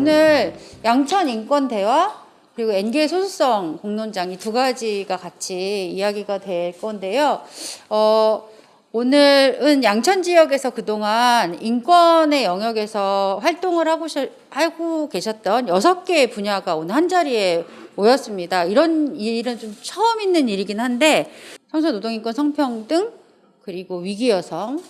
오늘 양천 인권대화 그리고 NGO 소수성 공론장 이 두 가지가 같이 이야기가 될 건데요. 오늘은 양천 지역에서 그동안 인권의 영역에서 활동을 하고 계셨던 6개의 분야가 오늘 한자리에 모였습니다. 이런 일은 좀 처음 있는 일이긴 한데 청소 노동인권 성평등 그리고 위기여성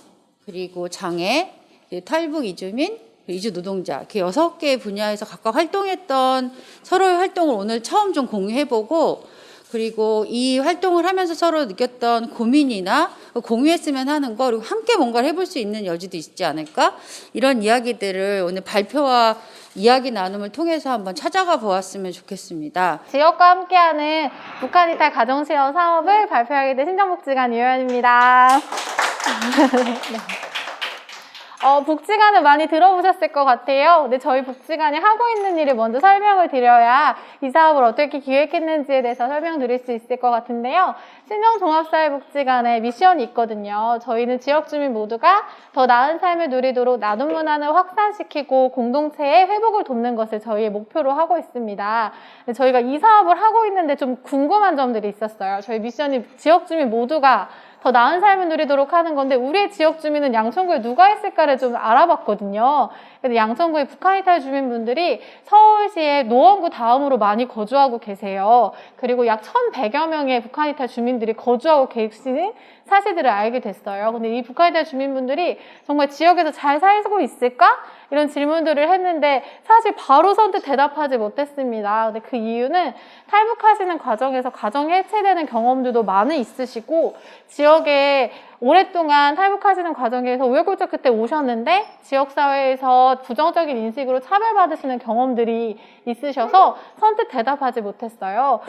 그리고 장애 그리고 탈북 이주민 이주 노동자 이렇게 6개의 분야에서 각각 활동했던 서로의 활동을 오늘 처음 좀 공유해보고 그리고 이 활동을 하면서 서로 느꼈던 고민이나 공유했으면 하는 거 그리고 함께 뭔가를 해볼 수 있는 여지도 있지 않을까 이런 이야기들을 오늘 발표와 이야기 나눔을 통해서 한번 찾아가 보았으면 좋겠습니다. 지역과 함께하는 북한 이탈 가정시설 사업을 발표하게 된 신정복지관 유연입니다. 네. 복지관을 많이 들어보셨을 것 같아요. 근데 저희 복지관이 하고 있는 일을 먼저 설명을 드려야 이 사업을 어떻게 기획했는지에 대해서 설명드릴 수 있을 것 같은데요. 신정종합사회복지관의 미션이 있거든요. 저희는 지역 주민 모두가 더 나은 삶을 누리도록 나눔 문화를 확산시키고 공동체의 회복을 돕는 것을 저희의 목표로 하고 있습니다. 저희가 이 사업을 하고 있는데 좀 궁금한 점들이 있었어요. 저희 미션이 지역 주민 모두가 더 나은 삶을 누리도록 하는 건데 우리의 지역 주민은 양천구에 누가 있을까를 좀 알아봤거든요. 근데 양천구에 북한 이탈 주민분들이 서울시의 노원구 다음으로 많이 거주하고 계세요. 그리고 약 1,100여 명의 북한 이탈 주민들이 거주하고 계시는 사실들을 알게 됐어요. 근데 이 북한 이탈 주민분들이 정말 지역에서 잘 살고 있을까? 이런 질문들을 했는데 사실 바로 선뜻 대답하지 못했습니다. 근데 그 이유는 탈북하시는 과정에서 가정이 해체되는 경험들도 많이 있으시고 지역에 오랫동안 탈북하시는 과정에서 우여곡절 끝에 오셨는데 지역사회에서 부정적인 인식으로 차별받으시는 경험들이 있으셔서 선뜻 대답하지 못했어요.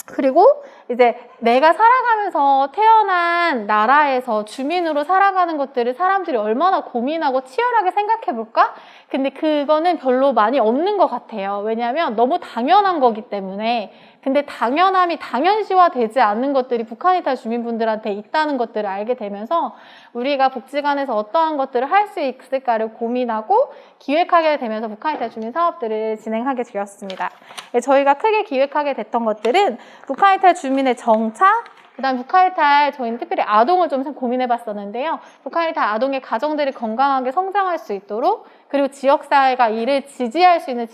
그리고 이제 내가 살아가면서 태어난 나라에서 주민으로 살아가는 것들을 사람들이 얼마나 고민하고 치열하게 생각해 볼까? 근데 그거는 별로 많이 없는 것 같아요. 왜냐하면 너무 당연한 거기 때문에. 근데 당연함이 당연시화되지 않는 것들이 북한 이탈 주민분들한테 있다는 것들을 알게 되면서 우리가 복지관에서 어떠한 것들을 할 수 있을까를 고민하고 기획하게 되면서 북한 이탈 주민 사업들을 진행하게 되었습니다. 저희가 크게 기획하게 됐던 것들은 북한 이탈 주민의 정착, 그다음 북한 이탈 저희는 특별히 아동을 좀 고민해 봤었는데요. 북한 이탈 아동의 가정들이 건강하게 성장할 수 있도록 그리고 지역사회가 이를 지지할 수 있는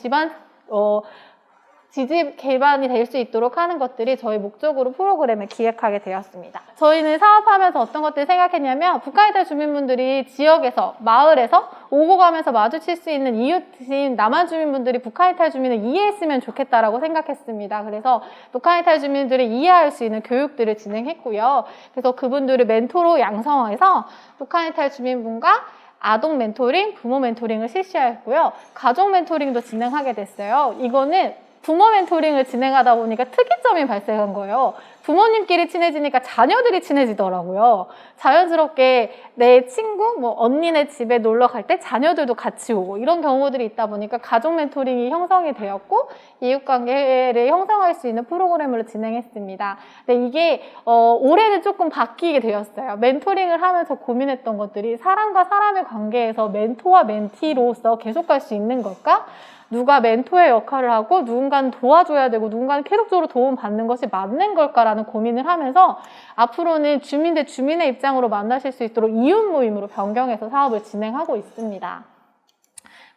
지지 기반이 될 수 있도록 하는 것들이 저희 목적으로 프로그램을 기획하게 되었습니다. 저희는 사업하면서 어떤 것들을 생각했냐면 북한 이탈 주민분들이 지역에서, 마을에서 오고 가면서 마주칠 수 있는 이웃인 남한 주민분들이 북한 이탈 주민을 이해했으면 좋겠다라고 생각했습니다. 그래서 북한 이탈 주민들을 이해할 수 있는 교육들을 진행했고요. 그래서 그분들을 멘토로 양성해서 북한 이탈 주민분과 아동 멘토링, 부모 멘토링을 실시했고요. 가족 멘토링도 진행하게 됐어요. 이거는 부모 멘토링을 진행하다 보니까 특이점이 발생한 거예요. 부모님끼리 친해지니까 자녀들이 친해지더라고요. 자연스럽게 내 친구, 언니네 집에 놀러 갈 때 자녀들도 같이 오고 이런 경우들이 있다 보니까 가족 멘토링이 형성이 되었고 이웃관계를 형성할 수 있는 프로그램으로 진행했습니다. 근데 이게 올해는 조금 바뀌게 되었어요. 멘토링을 하면서 고민했던 것들이 사람과 사람의 관계에서 멘토와 멘티로서 계속 갈 수 있는 걸까? 누가 멘토의 역할을 하고 누군가는 도와줘야 되고 누군가는 계속적으로 도움받는 것이 맞는 걸까라는 고민을 하면서 앞으로는 주민 대 주민의 입장으로 만나실 수 있도록 이웃 모임으로 변경해서 사업을 진행하고 있습니다.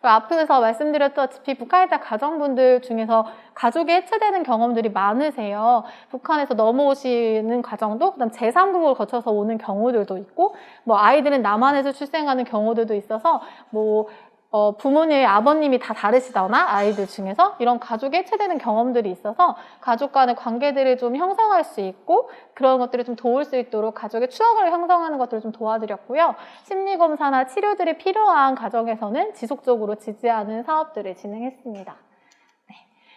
앞에서 말씀드렸다시피 북한 이탈 가정분들 중에서 가족이 해체되는 경험들이 많으세요. 북한에서 넘어오시는 과정도 그다음 제3국을 거쳐서 오는 경우들도 있고 아이들은 남한에서 출생하는 경우들도 있어서 부모님, 아버님이 다 다르시다거나 아이들 중에서 이런 가족이 해체되는 경험들이 있어서 가족 간의 관계들을 좀 형성할 수 있고 그런 것들을 좀 도울 수 있도록 가족의 추억을 형성하는 것들을 좀 도와드렸고요. 심리검사나 치료들이 필요한 가정에서는 지속적으로 지지하는 사업들을 진행했습니다.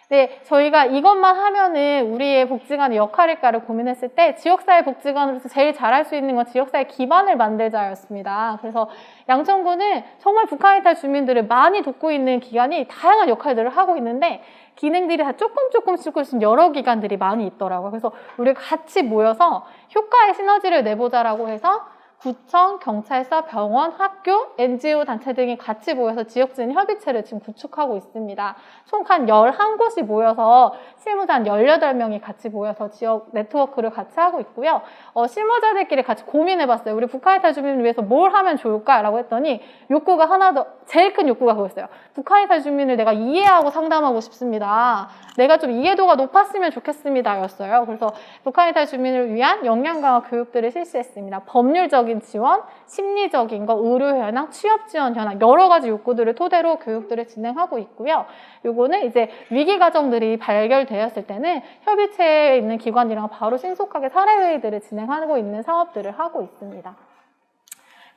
네, 저희가 이것만 하면은 우리의 복지관의 역할일까를 고민했을 때 지역사회 복지관으로서 제일 잘할 수 있는 건 지역사회 기반을 만들자였습니다. 그래서 양천구는 정말 북한 이탈 주민들을 많이 돕고 있는 기관이 다양한 역할들을 하고 있는데 기능들이 다 조금씩 여러 기관들이 많이 있더라고요. 그래서 우리가 같이 모여서 효과의 시너지를 내보자라고 해서 구청, 경찰서, 병원, 학교, NGO 단체 등이 같이 모여서 지역주민 협의체를 지금 구축하고 있습니다. 총 한 11곳이 모여서 실무자 한 18명이 같이 모여서 지역 네트워크를 같이 하고 있고요. 실무자들끼리 같이 고민해봤어요. 우리 북한 이탈 주민을 위해서 뭘 하면 좋을까라고 했더니 욕구가 하나 더, 제일 큰 욕구가 그거였어요. 북한 이탈 주민을 내가 이해하고 상담하고 싶습니다. 내가 좀 이해도가 높았으면 좋겠습니다 였어요. 그래서 북한 이탈 주민을 위한 역량 강화 교육들을 실시했습니다. 법률적인 지원, 심리적인 거, 의료 현황, 취업 지원 현황 여러 가지 욕구들을 토대로 교육들을 진행하고 있고요. 요거는 이제 위기 과정들이 발견되었을 때는 협의체에 있는 기관이랑 바로 신속하게 사례회의들을 진행하고 있는 사업들을 하고 있습니다.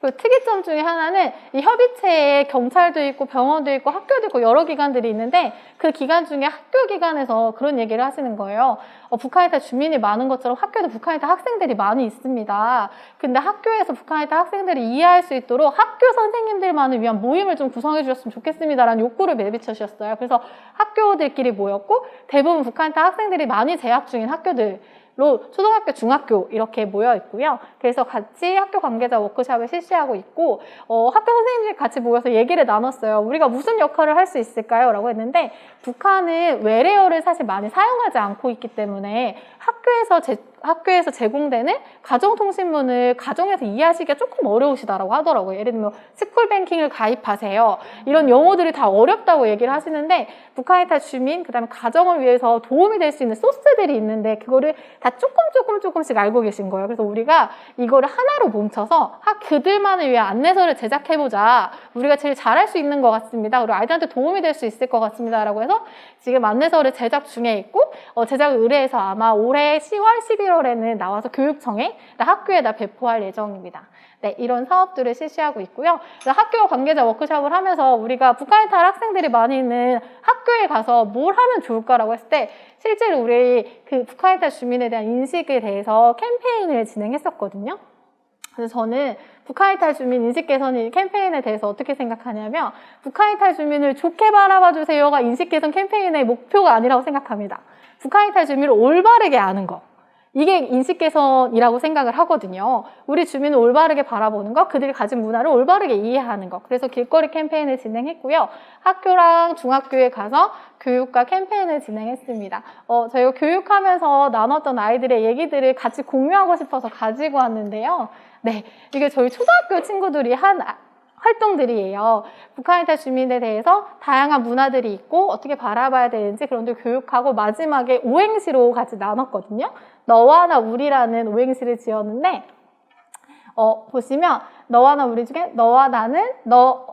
그 특이점 중에 하나는 이 협의체에 경찰도 있고 병원도 있고 학교도 있고 여러 기관들이 있는데 그 기관 중에 학교 기관에서 그런 얘기를 하시는 거예요. 북한 이탈 주민이 많은 것처럼 학교도 북한 이탈 학생들이 많이 있습니다. 근데 학교에서 북한 이탈 학생들이 이해할 수 있도록 학교 선생님들만을 위한 모임을 좀 구성해 주셨으면 좋겠습니다라는 욕구를 내비쳐 주셨어요. 그래서 학교들끼리 모였고 대부분 북한 이탈 학생들이 많이 재학 중인 학교들 초등학교, 중학교 이렇게 모여 있고요. 그래서 같이 학교 관계자 워크숍을 실시하고 있고 학교 선생님들이 같이 모여서 얘기를 나눴어요. 우리가 무슨 역할을 할 수 있을까요? 라고 했는데 북한은 외래어를 사실 많이 사용하지 않고 있기 때문에 학교에서 제공되는 가정통신문을 가정에서 이해하시기가 조금 어려우시다라고 하더라고요. 예를 들면 스쿨뱅킹을 가입하세요. 이런 용어들이 다 어렵다고 얘기를 하시는데 북한 이탈 주민, 그다음에 가정을 위해서 도움이 될 수 있는 소스들이 있는데 그거를 다 조금씩 알고 계신 거예요. 그래서 우리가 이거를 하나로 뭉쳐서 그들만을 위한 안내서를 제작해보자. 우리가 제일 잘할 수 있는 것 같습니다. 그리고 아이들한테 도움이 될 수 있을 것 같습니다. 라고 해서 지금 안내서를 제작 중에 있고 제작을 의뢰해서 아마 올해 10월, 11월에는 나와서 교육청에 학교에다 배포할 예정입니다. 네, 이런 사업들을 실시하고 있고요. 학교 관계자 워크숍을 하면서 우리가 북한 이탈 학생들이 많이 있는 학교에 가서 뭘 하면 좋을까라고 했을 때 실제로 우리 그 북한 이탈 주민에 대한 인식에 대해서 캠페인을 진행했었거든요. 그래서 저는 북한 이탈 주민 인식 개선 캠페인에 대해서 어떻게 생각하냐면 북한 이탈 주민을 좋게 바라봐 주세요가 인식 개선 캠페인의 목표가 아니라고 생각합니다. 북한 이탈 주민을 올바르게 아는 거. 이게 인식 개선이라고 생각을 하거든요. 우리 주민을 올바르게 바라보는 거, 그들이 가진 문화를 올바르게 이해하는 거. 그래서 길거리 캠페인을 진행했고요. 학교랑 중학교에 가서 교육과 캠페인을 진행했습니다. 저희가 교육하면서 나눴던 아이들의 얘기들을 같이 공유하고 싶어서 가지고 왔는데요. 네, 이게 저희 초등학교 친구들이 한 활동들이에요. 북한 이탈 주민에 대해서 다양한 문화들이 있고 어떻게 바라봐야 되는지 그런 데 교육하고 마지막에 오행시로 같이 나눴거든요. 너와 나 우리라는 오행시를 지었는데 보시면 너와 나 우리 중에 너와 나는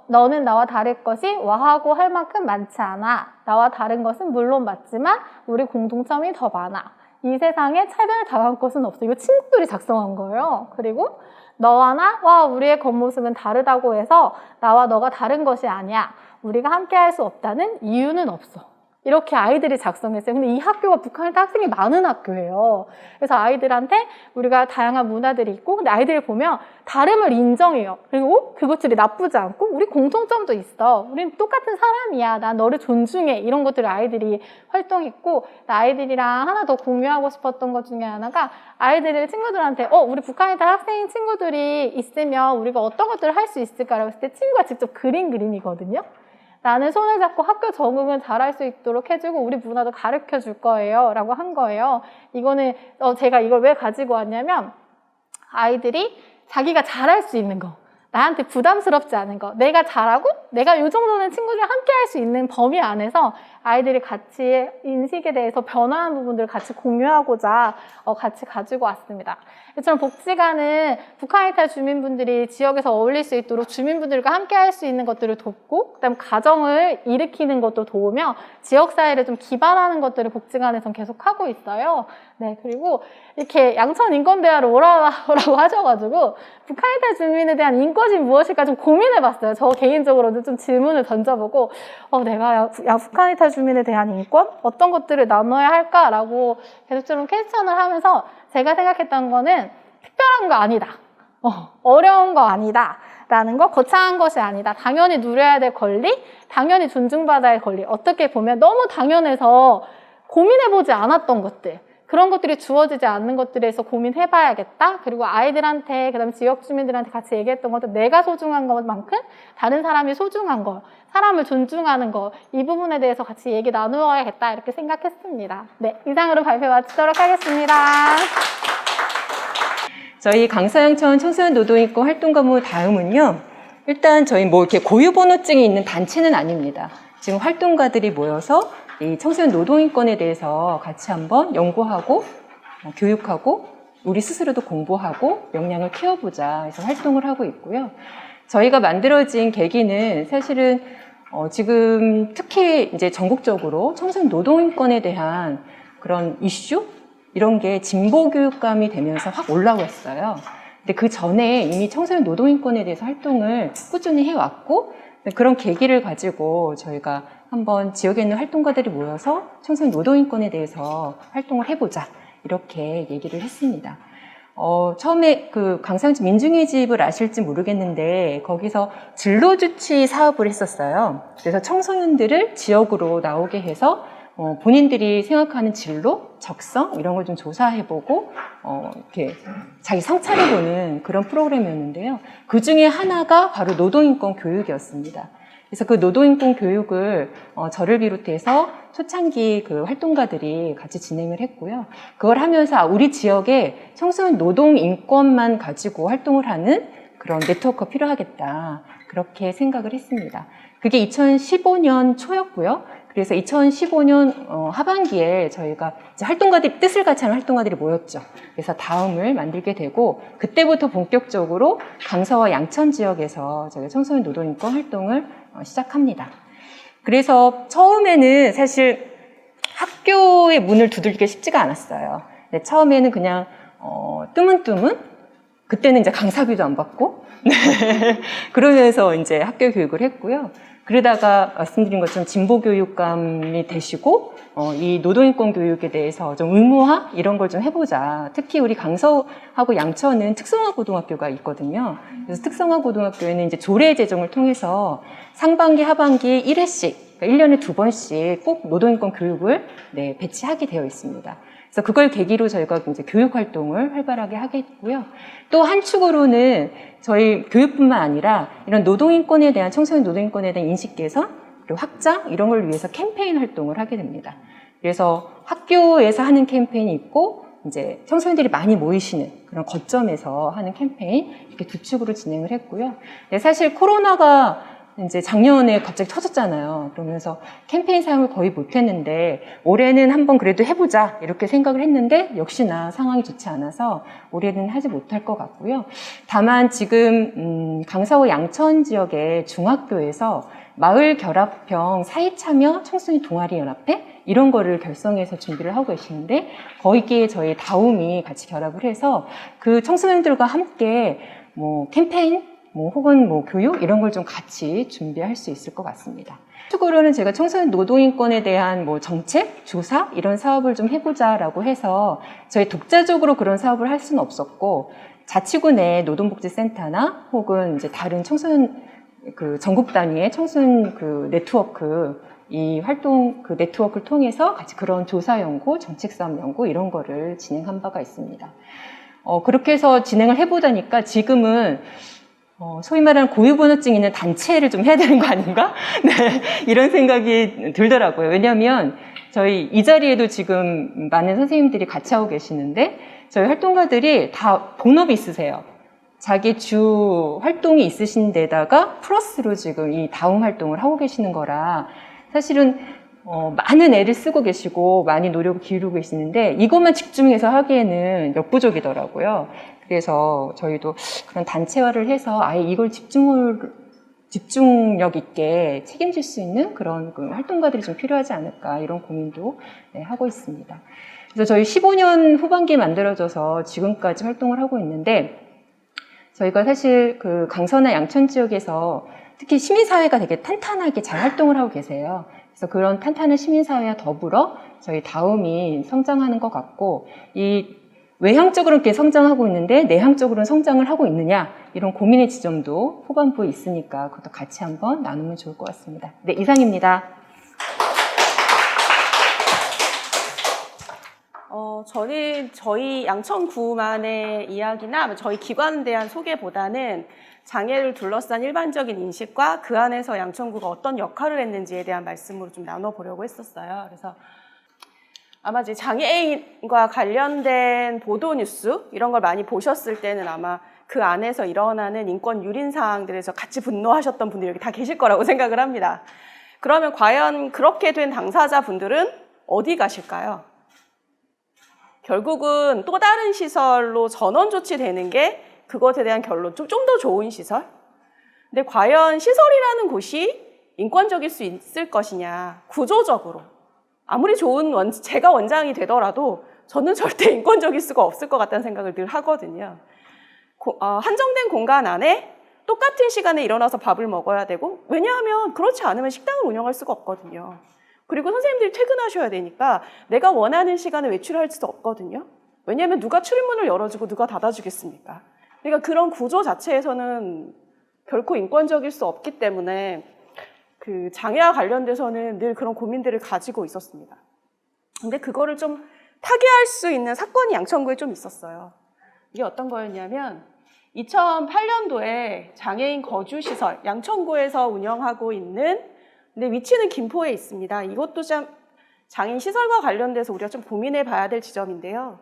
너는 나와 다를 것이 와하고 할 만큼 많지 않아. 나와 다른 것은 물론 맞지만 우리 공통점이 더 많아. 이 세상에 차별당할 것은 없어. 이거 친구들이 작성한 거예요. 그리고 너와 나와 우리의 겉모습은 다르다고 해서 나와 너가 다른 것이 아니야. 우리가 함께 할 수 없다는 이유는 없어. 이렇게 아이들이 작성했어요. 근데 이 학교가 북한 이탈 학생이 많은 학교예요. 그래서 아이들한테 우리가 다양한 문화들이 있고 근데 아이들을 보면 다름을 인정해요. 그리고 그것들이 나쁘지 않고 우리 공통점도 있어. 우린 똑같은 사람이야. 난 너를 존중해. 이런 것들을 아이들이 활동했고 아이들이랑 하나 더 공유하고 싶었던 것 중에 하나가 아이들이 친구들한테 우리 북한 이탈 학생 친구들이 있으면 우리가 어떤 것들을 할 수 있을까라고 했을 때 친구가 직접 그림이거든요. 나는 손을 잡고 학교 적응을 잘할 수 있도록 해주고 우리 문화도 가르쳐 줄 거예요 라고 한 거예요. 이거는 제가 이걸 왜 가지고 왔냐면 아이들이 자기가 잘할 수 있는 거, 나한테 부담스럽지 않은 거, 내가 잘하고 내가 이 정도는 친구들이랑 함께 할 수 있는 범위 안에서 아이들이 같이 인식에 대해서 변화한 부분들을 같이 공유하고자 같이 가지고 왔습니다. 이처럼 복지관은 북한 이탈 주민분들이 지역에서 어울릴 수 있도록 주민분들과 함께 할 수 있는 것들을 돕고 그다음 가정을 일으키는 것도 도우며 지역사회를 좀 기반하는 것들을 복지관에선 계속 하고 있어요. 네, 그리고 이렇게 양천 인권대화를 오라고 하셔가지고 북한 이탈 주민에 대한 인권이 무엇일까 좀 고민해봤어요. 저 개인적으로도 좀 질문을 던져보고 내가 북한 이탈 주민에 대한 인권? 어떤 것들을 나눠야 할까라고 계속 좀 퀘스천을 하면서 제가 생각했던 거는 특별한 거 아니다. 어려운 거 아니다. 라는 거, 거창한 것이 아니다. 당연히 누려야 될 권리, 당연히 존중받아야 할 권리. 어떻게 보면 너무 당연해서 고민해보지 않았던 것들. 그런 것들이 주어지지 않는 것들에서 고민해봐야겠다. 그리고 아이들한테, 그다음에 지역 주민들한테 같이 얘기했던 것도 내가 소중한 것만큼 다른 사람이 소중한 거, 사람을 존중하는 거, 이 부분에 대해서 같이 얘기 나누어야겠다 이렇게 생각했습니다. 네, 이상으로 발표 마치도록 하겠습니다. 저희 강서양천 청소년 노동인권 활동 과목 다음은요. 일단 저희 뭐 이렇게 고유번호증이 있는 단체는 아닙니다. 지금 활동가들이 모여서 이 청소년 노동인권에 대해서 같이 한번 연구하고 교육하고 우리 스스로도 공부하고 역량을 키워보자 해서 활동을 하고 있고요. 저희가 만들어진 계기는 사실은 지금 특히 이제 전국적으로 청소년 노동인권에 대한 그런 이슈 이런 게 진보 교육감이 되면서 확 올라왔어요. 근데 그 전에 이미 청소년 노동인권에 대해서 활동을 꾸준히 해왔고 그런 계기를 가지고 저희가 한번 지역에 있는 활동가들이 모여서 청소년 노동인권에 대해서 활동을 해보자 이렇게 얘기를 했습니다. 처음에 그 강서양천 민중의 집을 아실지 모르겠는데 거기서 진로주치 사업을 했었어요. 그래서 청소년들을 지역으로 나오게 해서 본인들이 생각하는 진로, 적성 이런 걸 좀 조사해보고 이렇게 자기 성찰해보는 그런 프로그램이었는데요. 그 중에 하나가 바로 노동인권 교육이었습니다. 그래서 그 노동인권 교육을 저를 비롯해서 초창기 그 활동가들이 같이 진행을 했고요. 그걸 하면서 우리 지역에 청소년 노동인권만 가지고 활동을 하는 그런 네트워크가 필요하겠다. 그렇게 생각을 했습니다. 그게 2015년 초였고요. 그래서 2015년 하반기에 저희가 이제 활동가들이 뜻을 같이 하는 활동가들이 모였죠. 그래서 다음을 만들게 되고 그때부터 본격적으로 강서와 양천 지역에서 저희가 청소년 노동인권 활동을 시작합니다. 그래서 처음에는 사실 학교의 문을 두들기가 쉽지가 않았어요. 네, 처음에는 그냥 뜨문뜨문 그때는 이제 강사비도 안 받고 그러면서 이제 학교 교육을 했고요. 그러다가 말씀드린 것처럼 진보 교육감이 되시고 이 노동인권 교육에 대해서 좀 의무화 이런 걸 좀 해보자. 특히 우리 강서하고 양천은 특성화 고등학교가 있거든요. 그래서 특성화 고등학교에는 이제 조례 제정을 통해서 상반기, 하반기 1회씩, 그러니까 1년에 2번씩 꼭 노동인권 교육을 배치하게 되어 있습니다. 그래서 그걸 계기로 저희가 이제 교육 활동을 활발하게 하겠고요. 또 한 축으로는 저희 교육뿐만 아니라 이런 노동인권에 대한 청소년 노동인권에 대한 인식 개선 그리고 확장 이런 걸 위해서 캠페인 활동을 하게 됩니다. 그래서 학교에서 하는 캠페인이 있고 이제 청소년들이 많이 모이시는 그런 거점에서 하는 캠페인 이렇게 두 축으로 진행을 했고요. 사실 코로나가 이제 작년에 갑자기 터졌잖아요. 그러면서 캠페인 사용을 거의 못했는데 올해는 한번 그래도 해보자 이렇게 생각을 했는데 역시나 상황이 좋지 않아서 올해는 하지 못할 것 같고요. 다만 지금 강서구 양천 지역의 중학교에서 마을 결합형 사회참여 청소년 동아리 연합회 이런 거를 결성해서 준비를 하고 계시는데 거기에 저희 다움이 같이 결합을 해서 그 청소년들과 함께 뭐 캠페인 혹은 교육 이런 걸 좀 같이 준비할 수 있을 것 같습니다. 추가로는 제가 청소년 노동인권에 대한 정책, 조사 이런 사업을 좀 해보자라고 해서 저희 독자적으로 그런 사업을 할 수는 없었고 자치구 내 노동복지센터나 혹은 이제 다른 청소년 전국 단위의 청소년 네트워크 이 활동 네트워크를 통해서 같이 그런 조사 연구, 정책 사업 연구 이런 거를 진행한 바가 있습니다. 그렇게 해서 진행을 해보자니까 지금은 소위 말하는 고유번호증 있는 단체를 좀 해야 되는 거 아닌가? 네, 이런 생각이 들더라고요. 왜냐하면 저희 이 자리에도 지금 많은 선생님들이 같이 하고 계시는데 저희 활동가들이 다 본업이 있으세요. 자기 주 활동이 있으신 데다가 플러스로 지금 이 다음 활동을 하고 계시는 거라 사실은 많은 애를 쓰고 계시고 많이 노력을 기울이고 계시는데 이것만 집중해서 하기에는 역부족이더라고요. 그래서 저희도 그런 단체화를 해서 아예 이걸 집중력 있게 책임질 수 있는 그런 활동가들이 좀 필요하지 않을까 이런 고민도 하고 있습니다. 그래서 저희 15년 후반기에 만들어져서 지금까지 활동을 하고 있는데 저희가 사실 강서나 양천 지역에서 특히 시민사회가 되게 탄탄하게 잘 활동을 하고 계세요. 그래서 그런 탄탄한 시민사회와 더불어 저희 다움이 성장하는 것 같고 외향적으로 이렇게 성장하고 있는데 내향적으로는 성장을 하고 있느냐 이런 고민의 지점도 후반부에 있으니까 그것도 같이 한번 나누면 좋을 것 같습니다. 네, 이상입니다. 저는 저희 양천구만의 이야기나 저희 기관에 대한 소개보다는 장애를 둘러싼 일반적인 인식과 그 안에서 양천구가 어떤 역할을 했는지에 대한 말씀으로 좀 나눠보려고 했었어요. 그래서 아마 이제 장애인과 관련된 보도 뉴스 이런 걸 많이 보셨을 때는 아마 그 안에서 일어나는 인권 유린 사항들에서 같이 분노하셨던 분들이 여기 다 계실 거라고 생각을 합니다. 그러면 과연 그렇게 된 당사자분들은 어디 가실까요? 결국은 또 다른 시설로 전원 조치되는 게 그것에 대한 결론, 좀 더 좋은 시설? 근데 과연 시설이라는 곳이 인권적일 수 있을 것이냐, 구조적으로. 아무리 좋은 제가 원장이 되더라도 저는 절대 인권적일 수가 없을 것 같다는 생각을 늘 하거든요. 한정된 공간 안에 똑같은 시간에 일어나서 밥을 먹어야 되고, 왜냐하면 그렇지 않으면 식당을 운영할 수가 없거든요. 그리고 선생님들이 퇴근하셔야 되니까 내가 원하는 시간에 외출할 수도 없거든요. 왜냐하면 누가 출입문을 열어주고 누가 닫아주겠습니까? 그러니까 그런 구조 자체에서는 결코 인권적일 수 없기 때문에 그 장애와 관련돼서는 늘 그런 고민들을 가지고 있었습니다. 근데 그거를 좀 타개할 수 있는 사건이 양천구에 좀 있었어요. 이게 어떤 거였냐면 2008년도에 장애인 거주시설, 양천구에서 운영하고 있는, 근데 위치는 김포에 있습니다. 이것도 참 장애인 시설과 관련돼서 우리가 좀 고민해 봐야 될 지점인데요.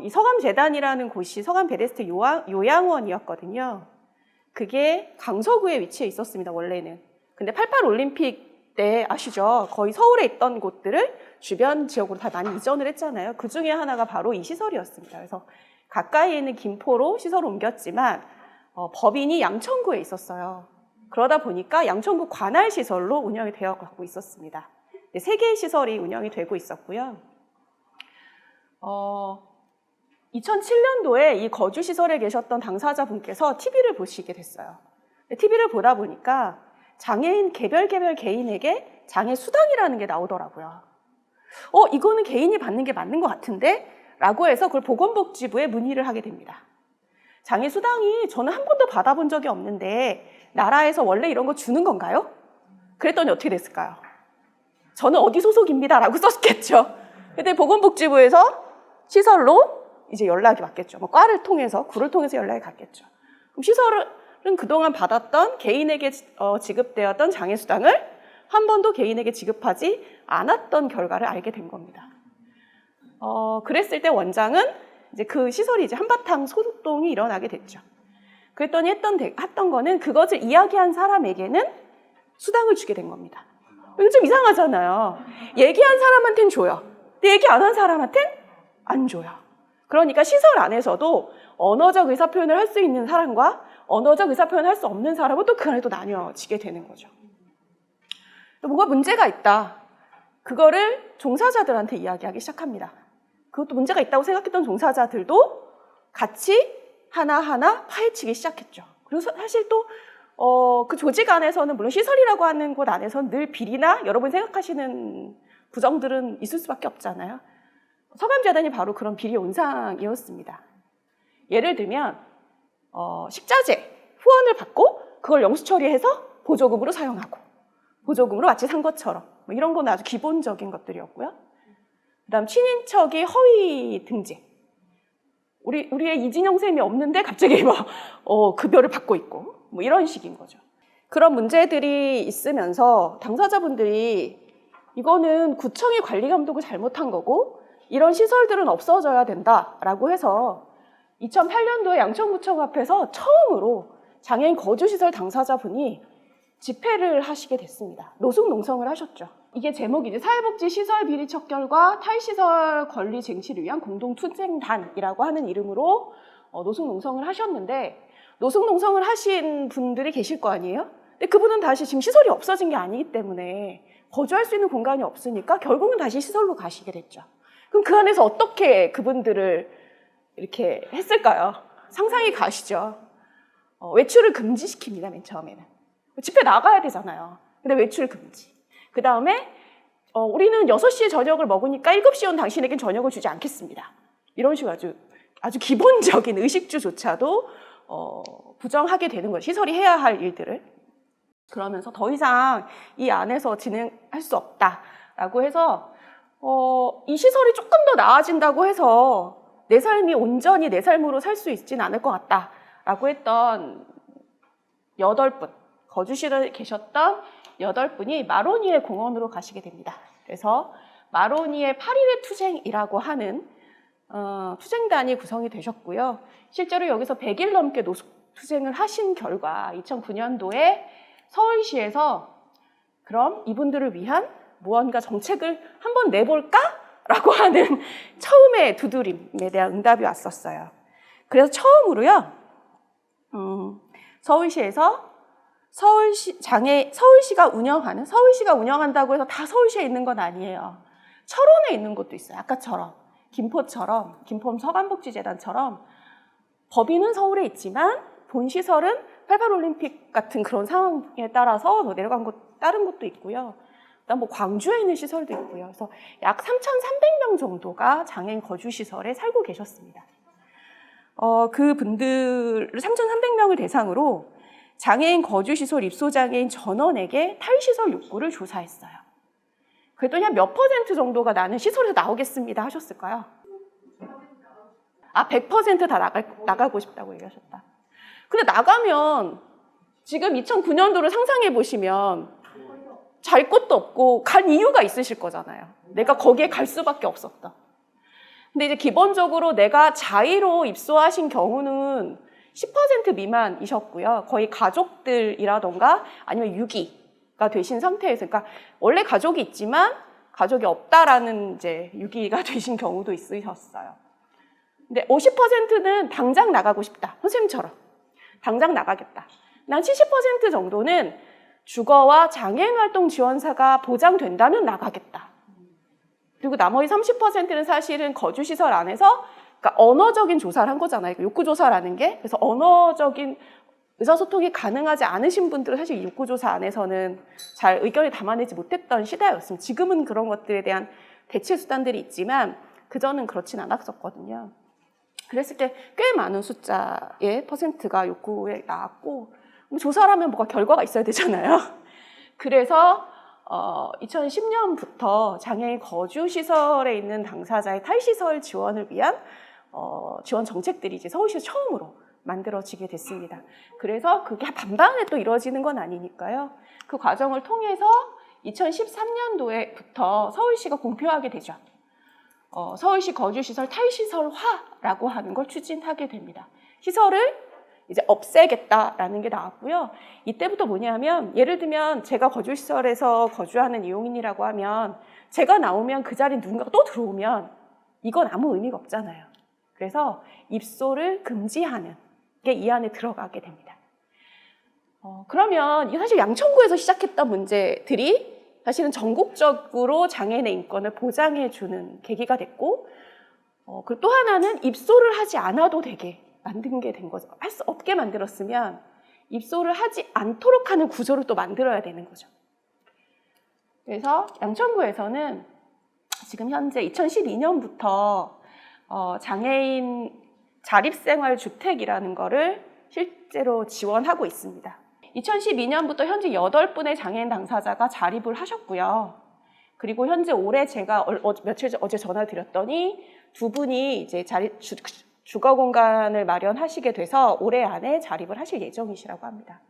이 서감재단이라는 곳이 서감 베데스트 요양원이었거든요. 그게 강서구에 위치해 있었습니다, 원래는. 근데 88 올림픽 때 아시죠? 거의 서울에 있던 곳들을 주변 지역으로 다 많이 이전을 했잖아요. 그 중에 하나가 바로 이 시설이었습니다. 그래서 가까이 있는 김포로 시설을 옮겼지만 법인이 양천구에 있었어요. 그러다 보니까 양천구 관할 시설로 운영이 되어 갖고 있었습니다. 3개의 시설이 운영이 되고 있었고요. 2007년도에 이 거주시설에 계셨던 당사자분께서 TV를 보시게 됐어요. TV를 보다 보니까 장애인 개별 개인에게 장애 수당이라는 게 나오더라고요. 이거는 개인이 받는 게 맞는 것 같은데? 라고 해서 그걸 보건복지부에 문의를 하게 됩니다. 장애 수당이 저는 한 번도 받아본 적이 없는데 나라에서 원래 이런 거 주는 건가요? 그랬더니 어떻게 됐을까요? 저는 어디 소속입니다 라고 썼겠죠. 근데 보건복지부에서 시설로 이제 연락이 왔겠죠. 과를 통해서, 구를 통해서 연락이 갔겠죠. 그럼 시설은 그동안 받았던 개인에게 지급되었던 장애수당을 한 번도 개인에게 지급하지 않았던 결과를 알게 된 겁니다. 그랬을 때 원장은 이제 그 시설이 이제 한바탕 소동이 일어나게 됐죠. 그랬더니 했던 거는 그것을 이야기한 사람에게는 수당을 주게 된 겁니다. 이거 좀 이상하잖아요. 얘기한 사람한테는 줘요. 근데 얘기 안 한 사람한테는 안 줘요. 그러니까 시설 안에서도 언어적 의사표현을 할 수 있는 사람과 언어적 의사표현을 할 수 없는 사람은 또 그 안에 또 나뉘어지게 되는 거죠. 뭔가 문제가 있다. 그거를 종사자들한테 이야기하기 시작합니다. 그것도 문제가 있다고 생각했던 종사자들도 같이 하나하나 파헤치기 시작했죠. 그리고 사실 또 그 조직 안에서는 물론 시설이라고 하는 곳 안에서는 늘 비리나 여러분이 생각하시는 부정들은 있을 수밖에 없잖아요. 서감재단이 바로 그런 비리 온상이었습니다. 예를 들면 식자재 후원을 받고 그걸 영수 처리해서 보조금으로 사용하고 보조금으로 마치 산 것처럼 이런 건 아주 기본적인 것들이었고요. 그다음 친인척이 허위 등재. 우리의 이진영 쌤이 없는데 갑자기 급여를 받고 있고 이런 식인 거죠. 그런 문제들이 있으면서 당사자분들이 이거는 구청의 관리 감독을 잘못한 거고 이런 시설들은 없어져야 된다라고 해서 2008년도에 양천구청 앞에서 처음으로 장애인 거주시설 당사자분이 집회를 하시게 됐습니다. 노숙 농성을 하셨죠. 이게 제목이 사회복지시설 비리 척결과 탈시설 권리 쟁취를 위한 공동투쟁단이라고 하는 이름으로 노숙 농성을 하셨는데 노숙 농성을 하신 분들이 계실 거 아니에요? 근데 그분은 다시 지금 시설이 없어진 게 아니기 때문에 거주할 수 있는 공간이 없으니까 결국은 다시 시설로 가시게 됐죠. 그럼 그 안에서 어떻게 그분들을 이렇게 했을까요? 상상이 가시죠. 외출을 금지시킵니다, 맨 처음에는. 집회 나가야 되잖아요. 근데 외출 금지. 그 다음에 우리는 6시에 저녁을 먹으니까 7시에 온 당신에겐 저녁을 주지 않겠습니다. 이런 식으로 아주 기본적인 의식주조차도 부정하게 되는 거예요. 시설이 해야 할 일들을. 그러면서 더 이상 이 안에서 진행할 수 없다라고 해서 이 시설이 조금 더 나아진다고 해서 내 삶이 온전히 내 삶으로 살 수 있지는 않을 것 같다라고 했던 8분, 거주시설에 계셨던 8분이 마로니에 공원으로 가시게 됩니다. 그래서 마로니에 8일의 투쟁이라고 하는 투쟁단이 구성이 되셨고요. 실제로 여기서 100일 넘게 노숙투쟁을 하신 결과 2009년도에 서울시에서 그럼 이분들을 위한 무언가 정책을 한번 내볼까? 라고 하는 처음의 두드림에 대한 응답이 왔었어요. 그래서 처음으로요, 서울시에서 서울시가 운영한다고 해서 다 서울시에 있는 건 아니에요. 철원에 있는 곳도 있어요. 아까처럼. 김포 서간복지재단처럼 법인은 서울에 있지만 본시설은 88올림픽 같은 그런 상황에 따라서 내려간 곳, 다른 곳도 있고요. 그다음 광주에 있는 시설도 있고요. 그래서 약 3,300명 정도가 장애인 거주시설에 살고 계셨습니다. 그분들 3,300명을 대상으로 장애인 거주시설 입소장애인 전원에게 탈시설 욕구를 조사했어요. 그랬더니 한 몇 % 정도가 나는 시설에서 나오겠습니다 하셨을까요? 100% 다 나가고 싶다고 얘기하셨다. 근데 나가면 지금 2009년도를 상상해 보시면 잘 곳도 없고 갈 이유가 있으실 거잖아요. 내가 거기에 갈 수밖에 없었다. 근데 이제 기본적으로 내가 자의로 입소하신 경우는 10% 미만이셨고요. 거의 가족들이라던가 아니면 유기가 되신 상태에서, 그러니까 원래 가족이 있지만 가족이 없다라는 이제 유기가 되신 경우도 있으셨어요. 근데 50%는 당장 나가고 싶다. 선생님처럼. 당장 나가겠다. 난 70% 정도는 주거와 장애인 활동 지원사가 보장된다면 나가겠다. 그리고 나머지 30%는 사실은 거주시설 안에서 그러니까 언어적인 조사를 한 거잖아요. 욕구조사라는 게. 그래서 언어적인 의사소통이 가능하지 않으신 분들은 사실 욕구조사 안에서는 잘 의견을 담아내지 못했던 시대였습니다. 지금은 그런 것들에 대한 대체 수단들이 있지만 그전은 그렇진 않았었거든요. 그랬을 때 꽤 많은 숫자의 퍼센트가 욕구에 나왔고, 조사를 하면 뭐가 결과가 있어야 되잖아요. 그래서 2010년부터 장애인 거주시설에 있는 당사자의 탈시설 지원을 위한 지원 정책들이 이제 서울시에서 처음으로 만들어지게 됐습니다. 그래서 그게 반반에 또 이루어지는 건 아니니까요. 그 과정을 통해서 2013년도에부터 서울시가 공표하게 되죠. 서울시 거주시설 탈시설화라고 하는 걸 추진하게 됩니다. 시설을 이제 없애겠다라는 게 나왔고요. 이때부터 뭐냐면, 예를 들면 제가 거주시설에서 거주하는 이용인이라고 하면 제가 나오면 그 자리에 누군가가 또 들어오면 이건 아무 의미가 없잖아요. 그래서 입소를 금지하는 게 이 안에 들어가게 됩니다. 그러면 사실 양천구에서 시작했던 문제들이 사실은 전국적으로 장애인의 인권을 보장해주는 계기가 됐고, 그리고 또 하나는 입소를 하지 않아도 되게 만든 게 된 거죠. 할 수 없게 만들었으면 입소를 하지 않도록 하는 구조를 또 만들어야 되는 거죠. 그래서 양천구에서는 지금 현재 2012년부터 장애인 자립생활주택이라는 거를 실제로 지원하고 있습니다. 2012년부터 현재 8분의 장애인 당사자가 자립을 하셨고요. 그리고 현재 올해 제가 어제 전화를 드렸더니 2분이 이제 주거 공간을 마련하시게 돼서 올해 안에 자립을 하실 예정이시라고 합니다.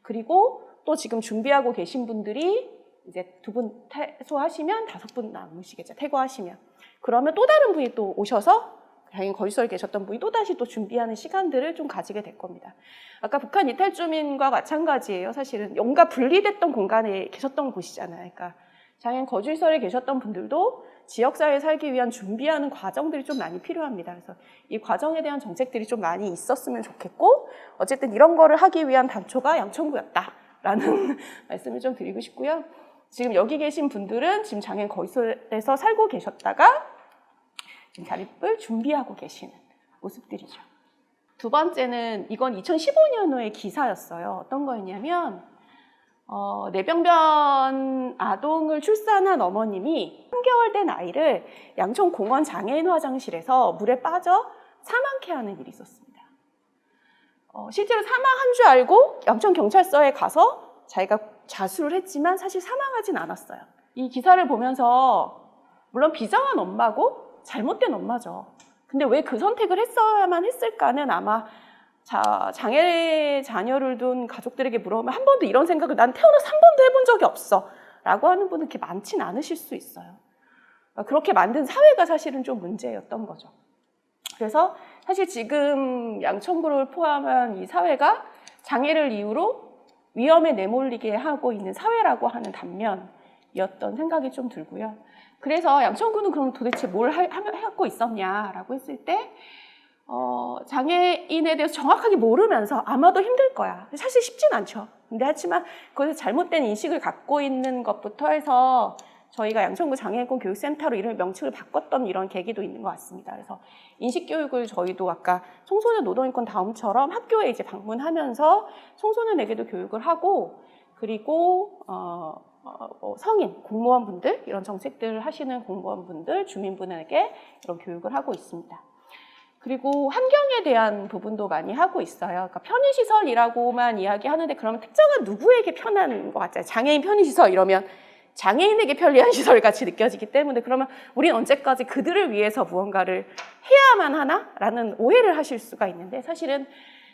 그리고 또 지금 준비하고 계신 분들이 이제 2분 퇴소하시면 5분 남으시겠죠. 퇴거하시면. 그러면 또 다른 분이 또 오셔서 장애인 거주시설에 계셨던 분이 또다시 또 준비하는 시간들을 좀 가지게 될 겁니다. 아까 북한 이탈 주민과 마찬가지예요. 사실은 뭔가 분리됐던 공간에 계셨던 곳이잖아요. 그러니까 장애인 거주시설에 계셨던 분들도 지역사회에 살기 위한 준비하는 과정들이 좀 많이 필요합니다. 그래서 이 과정에 대한 정책들이 좀 많이 있었으면 좋겠고, 어쨌든 이런 거를 하기 위한 단초가 양천구였다라는 말씀을 좀 드리고 싶고요. 지금 여기 계신 분들은 지금 장애인 거주시설에서 살고 계셨다가 지금 자립을 준비하고 계시는 모습들이죠. 두 번째는 이건 2015년호의 기사였어요. 어떤 거였냐면 내병변 아동을 출산한 어머님이 3개월 된 아이를 양천공원 장애인 화장실에서 물에 빠져 사망케 하는 일이 있었습니다. 실제로 사망한 줄 알고 양천경찰서에 가서 자기가 자수를 했지만 사실 사망하진 않았어요. 이 기사를 보면서 물론 비장한 엄마고 잘못된 엄마죠. 근데 왜 그 선택을 했어야만 했을까는 아마 장애 자녀를 둔 가족들에게 물어보면 한 번도 이런 생각을 난 태어나서 한 번도 해본 적이 없어 라고 하는 분은 그렇게 많진 않으실 수 있어요. 그렇게 만든 사회가 사실은 좀 문제였던 거죠. 그래서 사실 지금 양천구를 포함한 이 사회가 장애를 이유로 위험에 내몰리게 하고 있는 사회라고 하는 단면이었던 생각이 좀 들고요. 그래서 양천구는 그럼 도대체 뭘 하고 있었냐라고 했을 때 장애인에 대해서 정확하게 모르면서 아마도 힘들 거야. 사실 쉽진 않죠. 근데 하지만 그것에 잘못된 인식을 갖고 있는 것부터 해서 저희가 양천구 장애인권 교육센터로 이름의 명칭을 바꿨던 이런 계기도 있는 것 같습니다. 그래서 인식교육을 저희도 아까 청소년 노동인권 다음처럼 학교에 이제 방문하면서 청소년에게도 교육을 하고 그리고 성인, 공무원분들, 이런 정책들을 하시는 공무원분들, 주민분에게 이런 교육을 하고 있습니다. 그리고 환경에 대한 부분도 많이 하고 있어요. 그러니까 편의시설이라고만 이야기하는데 그러면 특정한 누구에게 편한 것 같아요. 장애인 편의시설 이러면 장애인에게 편리한 시설 같이 느껴지기 때문에 그러면 우린 언제까지 그들을 위해서 무언가를 해야만 하나? 라는 오해를 하실 수가 있는데 사실은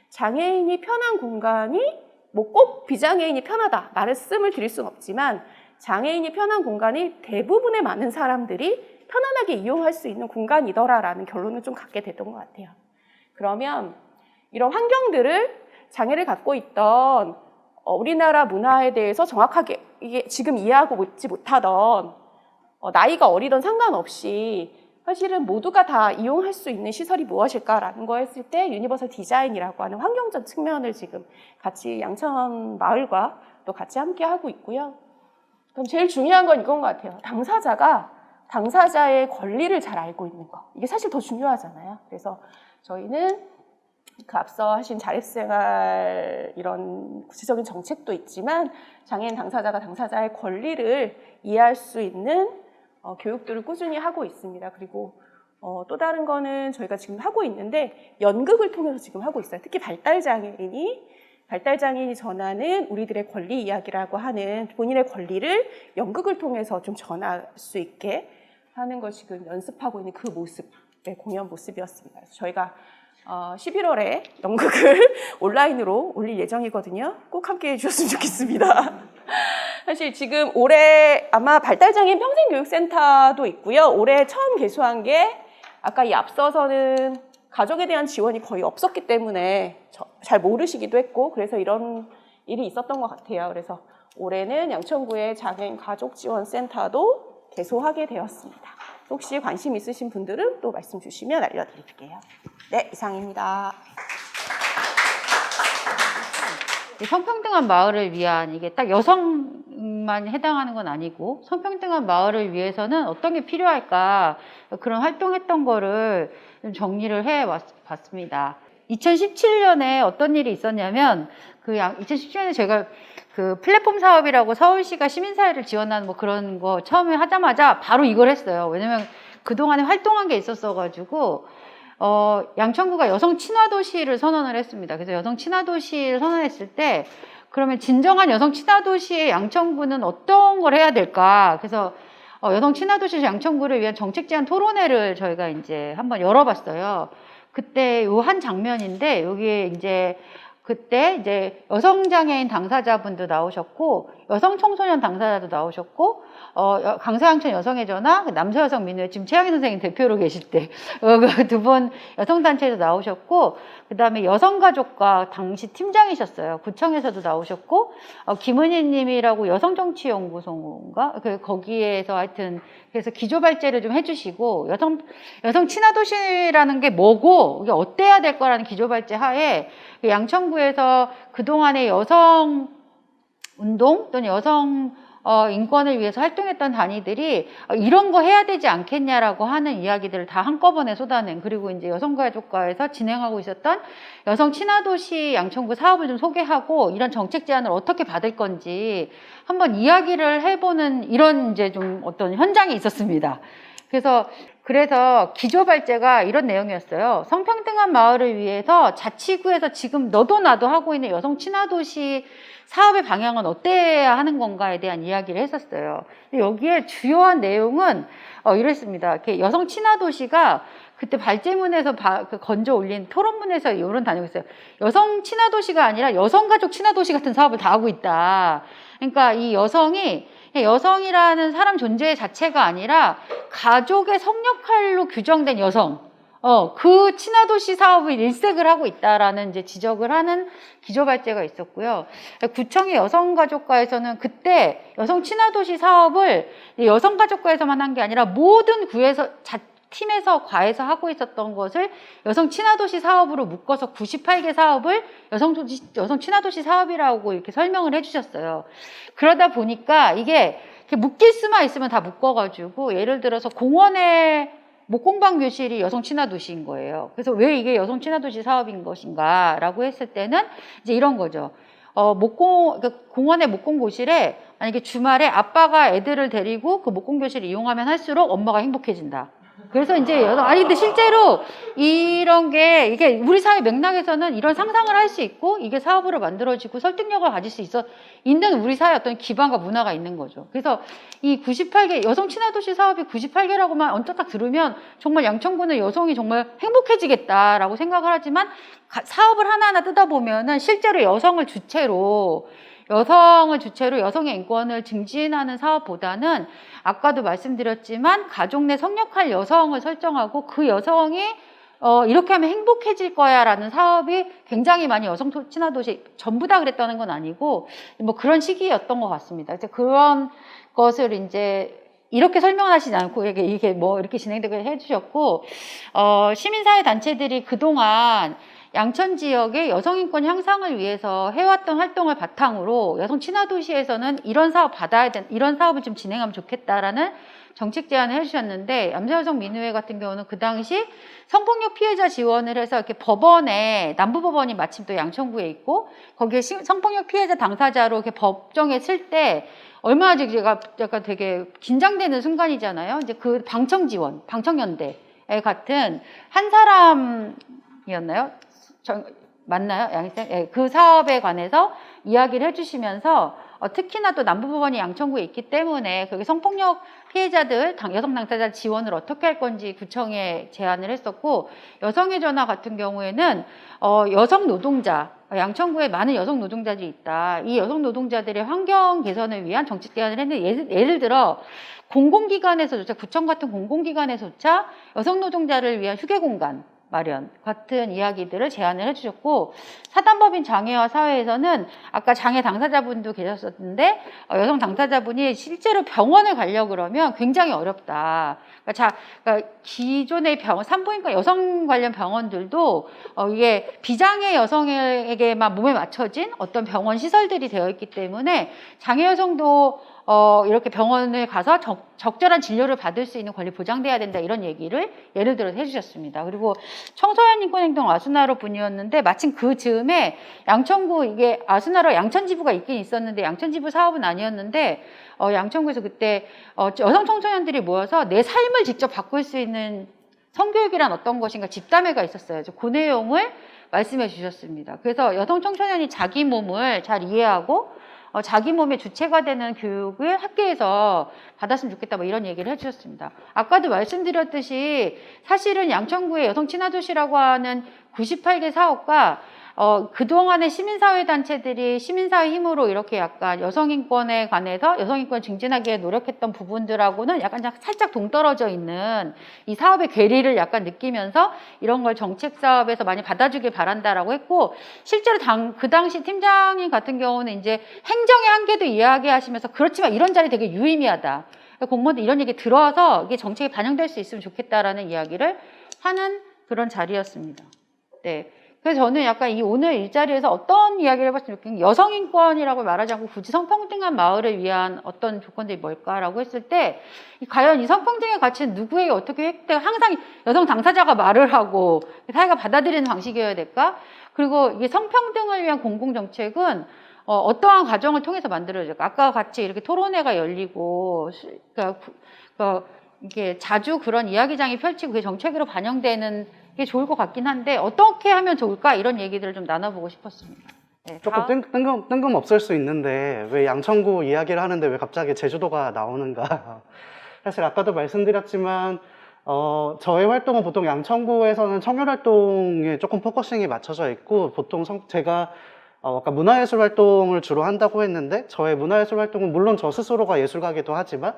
장애인이 편한 공간이 뭐 꼭 비장애인이 편하다 말씀을 드릴 수는 없지만 장애인이 편한 공간이 대부분의 많은 사람들이 편안하게 이용할 수 있는 공간이더라라는 결론을 좀 갖게 됐던 것 같아요. 그러면 이런 환경들을 장애를 갖고 있던 우리나라 문화에 대해서 정확하게 이게 지금 이해하고 있지 못하던 나이가 어리던 상관없이 사실은 모두가 다 이용할 수 있는 시설이 무엇일까라는 거 했을 때 유니버설 디자인이라고 하는 환경적 측면을 지금 같이 양천 마을과 또 같이 함께 하고 있고요. 그럼 제일 중요한 건 이건 것 같아요. 당사자가 당사자의 권리를 잘 알고 있는 거. 이게 사실 더 중요하잖아요. 그래서 저희는 그 앞서 하신 자립생활 이런 구체적인 정책도 있지만 장애인 당사자가 당사자의 권리를 이해할 수 있는 교육들을 꾸준히 하고 있습니다. 그리고 또 다른 거는 저희가 지금 하고 있는데 연극을 통해서 지금 하고 있어요. 특히 발달장애인이 전하는 우리들의 권리 이야기라고 하는 본인의 권리를 연극을 통해서 좀 전할 수 있게 하는 걸 지금 연습하고 있는 그 모습의 공연 모습이었습니다. 그래서 저희가 11월에 연극을 온라인으로 올릴 예정이거든요. 꼭 함께 해주셨으면 좋겠습니다. 사실 지금 올해 아마 발달장애인 평생교육센터도 있고요. 올해 처음 개소한 게 아까 이 앞서서는 가족에 대한 지원이 거의 없었기 때문에 잘 모르시기도 했고 그래서 이런 일이 있었던 것 같아요. 그래서 올해는 양천구의 장애인 가족지원센터도 개소하게 되었습니다. 혹시 관심 있으신 분들은 또 말씀 주시면 알려드릴게요. 네, 이상입니다. 성평등한 마을을 위한 이게 딱 여성만 해당하는 건 아니고 성평등한 마을을 위해서는 어떤 게 필요할까 그런 활동했던 거를 좀 정리를 해 봤습니다. 2017년에 어떤 일이 있었냐면 2017년에 제가 그 플랫폼 사업이라고 서울시가 시민사회를 지원하는 뭐 그런 거 처음에 하자마자 바로 이걸 했어요. 왜냐면 그동안에 활동한 게 있었어가지고 양천구가 여성 친화 도시를 선언을 했습니다. 그래서 여성 친화 도시를 선언했을 때 그러면 진정한 여성 친화 도시의 양천구는 어떤 걸 해야 될까? 그래서 여성 친화 도시 양천구를 위한 정책 제안 토론회를 저희가 이제 한번 열어봤어요. 그때 요 한 장면인데 여기에 이제 그때 이제 여성 장애인 당사자분도 나오셨고 여성 청소년 당사자도 나오셨고 강서양천 여성의 전화 남서 여성 민우회 지금 최양희 선생님 대표로 계실 때 그 두 분 여성 단체에서 나오셨고 그다음에 여성가족과 당시 팀장이셨어요. 구청에서도 나오셨고 김은희님이라고 여성정치연구소인가 거기에서 하여튼 그래서 기조발제를 좀 해주시고 여성 친화도시라는 게 뭐고 이게 어때야 될 거라는 기조발제 하에 양천구에서 그동안의 여성 운동 또는 여성 인권을 위해서 활동했던 단위들이 이런 거 해야 되지 않겠냐라고 하는 이야기들을 다 한꺼번에 쏟아낸 그리고 이제 여성가족과에서 진행하고 있었던 여성 친화도시 양천구 사업을 좀 소개하고 이런 정책 제안을 어떻게 받을 건지 한번 이야기를 해보는 이런 이제 좀 어떤 현장이 있었습니다. 그래서 그래서 기조발제가 이런 내용이었어요. 성평등한 마을을 위해서 자치구에서 지금 너도 나도 하고 있는 여성 친화도시 사업의 방향은 어때야 하는 건가에 대한 이야기를 했었어요. 여기에 주요한 내용은 이랬습니다. 이렇게 여성 친화도시가 그때 발제문에서 건져 올린 토론문에서 이런 단어가 있어요. 여성 친화도시가 아니라 여성가족 친화도시 같은 사업을 다 하고 있다. 그러니까 이 여성이라는 사람 존재 자체가 아니라 가족의 성역할로 규정된 여성, 그 친화도시 사업을 일색을 하고 있다라는 이제 지적을 하는 기조발제가 있었고요. 구청의 여성가족과에서는 그때 여성 친화도시 사업을 여성가족과에서만 한 게 아니라 모든 구에서 팀에서 과에서 하고 있었던 것을 여성 친화도시 사업으로 묶어서 98개 사업을 여성 친화도시 사업이라고 이렇게 설명을 해주셨어요. 그러다 보니까 이게 묶일 수만 있으면 다 묶어가지고 예를 들어서 공원에 목공방 교실이 여성 친화도시인 거예요. 그래서 왜 이게 여성 친화도시 사업인 것인가라고 했을 때는 이제 이런 거죠. 그러니까 공원의 목공교실에 만약에 주말에 아빠가 애들을 데리고 그 목공교실을 이용하면 할수록 엄마가 행복해진다. 그래서 이제 근데 실제로 이런 게 이게 우리 사회 맥락에서는 이런 상상을 할 수 있고 이게 사업으로 만들어지고 설득력을 가질 수 있는 우리 사회 어떤 기반과 문화가 있는 거죠. 그래서 이 98개 여성 친화도시 사업이 98개라고만 언뜻 딱 들으면 정말 양천구는 여성이 정말 행복해지겠다라고 생각을 하지만 사업을 하나하나 뜯어보면은 실제로 여성을 주체로 여성의 인권을 증진하는 사업보다는 아까도 말씀드렸지만 가족 내 성역할 여성을 설정하고 그 여성이 이렇게 하면 행복해질 거야 라는 사업이 굉장히 많이 여성 친화도시 전부 다 그랬다는 건 아니고 뭐 그런 시기였던 것 같습니다. 이제 그런 것을 이제 이렇게 설명하시지 않고 이게 뭐 이렇게 진행되게 해주셨고 시민사회 단체들이 그동안 양천 지역의 여성인권 향상을 위해서 해왔던 활동을 바탕으로 여성 친화도시에서는 이런 사업을 좀 진행하면 좋겠다라는 정책 제안을 해주셨는데 남자여성민의회 같은 경우는 그 당시 성폭력 피해자 지원을 해서 이렇게 남부법원이 마침 또 양천구에 있고 거기에 성폭력 피해자 당사자로 이렇게 법정에 쓸 때 얼마나 제가 약간 되게 긴장되는 순간이잖아요. 이제 그 방청연대 같은 한 사람이었나요? 맞나요? 양희쌤? 네, 그 사업에 관해서 이야기를 해주시면서 특히나 또 남부법원이 양천구에 있기 때문에 거기 성폭력 피해자들, 여성 당사자 지원을 어떻게 할 건지 구청에 제안을 했었고 여성의 전화 같은 경우에는 여성 노동자, 양천구에 많은 여성 노동자들이 있다. 이 여성 노동자들의 환경 개선을 위한 정책 제안을 했는데 예를 들어 공공기관에서조차 구청 같은 공공기관에서조차 여성 노동자를 위한 휴게 공간 마련 같은 이야기들을 제안을 해주셨고 사단법인 장애와 사회에서는 아까 장애 당사자분도 계셨었는데 여성 당사자분이 실제로 병원을 가려고 그러면 굉장히 어렵다. 그러니까 기존의 산부인과 여성 관련 병원들도 이게 비장애 여성에게만 몸에 맞춰진 어떤 병원 시설들이 되어 있기 때문에 장애 여성도 이렇게 병원을 가서 적절한 진료를 받을 수 있는 권리 보장돼야 된다 이런 얘기를 예를 들어서 해주셨습니다. 그리고 청소년 인권행동 아수나로 분이었는데 마침 그 즈음에 양천구 이게 아수나로 양천지부가 있긴 있었는데 양천지부 사업은 아니었는데 양천구에서 그때 여성 청소년들이 모여서 내 삶을 직접 바꿀 수 있는 성교육이란 어떤 것인가 집담회가 있었어요. 그 내용을 말씀해 주셨습니다. 그래서 여성 청소년이 자기 몸을 잘 이해하고 자기 몸의 주체가 되는 교육을 학교에서 받았으면 좋겠다 뭐 이런 얘기를 해주셨습니다. 아까도 말씀드렸듯이 사실은 양천구의 여성 친화도시라고 하는 98개 사업과 그동안의 시민사회 단체들이 시민사회 힘으로 이렇게 약간 여성인권에 관해서 여성인권 증진하기 위해 노력했던 부분들하고는 약간 살짝 동떨어져 있는 이 사업의 괴리를 약간 느끼면서 이런 걸 정책 사업에서 많이 받아주길 바란다라고 했고 실제로 그 당시 팀장님 같은 경우는 이제 행정의 한계도 이야기하시면서 그렇지만 이런 자리 되게 유의미하다. 공무원들 이런 얘기 들어서 이게 정책에 반영될 수 있으면 좋겠다라는 이야기를 하는 그런 자리였습니다. 네. 그래서 저는 약간 오늘 이 자리에서 어떤 이야기를 해봤으면 좋겠는 여성인권이라고 말하지 않고 굳이 성평등한 마을을 위한 어떤 조건들이 뭘까라고 했을 때 과연 이 성평등의 가치는 누구에게 어떻게 항상 여성 당사자가 말을 하고 사회가 받아들이는 방식이어야 될까? 그리고 이게 성평등을 위한 공공정책은 어떠한 과정을 통해서 만들어질까? 아까 같이 이렇게 토론회가 열리고 이게 자주 그런 이야기장이 펼치고 그게 정책으로 반영되는 게 좋을 것 같긴 한데 어떻게 하면 좋을까 이런 얘기들을 좀 나눠보고 싶었습니다. 네, 조금 뜬금없을 수 있는데 왜 양천구 이야기를 하는데 왜 갑자기 제주도가 나오는가. 사실 아까도 말씀드렸지만 저의 활동은 보통 양천구에서는 청년 활동에 조금 포커싱이 맞춰져 있고 보통 제가 아까 문화예술 활동을 주로 한다고 했는데 저의 문화예술 활동은 물론 저 스스로가 예술가이기도 하지만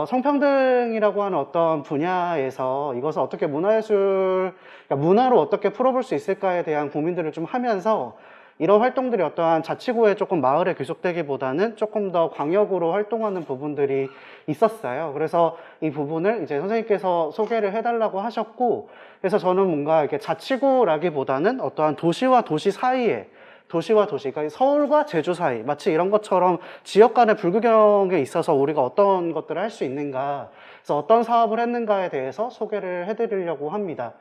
성평등이라고 하는 어떤 분야에서 이것을 어떻게 문화예술, 그러니까 문화로 어떻게 풀어볼 수 있을까에 대한 고민들을 좀 하면서 이런 활동들이 어떠한 자치구에 조금 마을에 귀속되기보다는 조금 더 광역으로 활동하는 부분들이 있었어요. 그래서 이 부분을 이제 선생님께서 소개를 해달라고 하셨고, 그래서 저는 뭔가 이렇게 자치구라기보다는 어떠한 도시와 도시 사이에 도시와 도시, 그러니까 서울과 제주 사이, 마치 이런 것처럼 지역 간의 불균형에 있어서 우리가 어떤 것들을 할 수 있는가, 그래서 어떤 사업을 했는가에 대해서 소개를 해드리려고 합니다.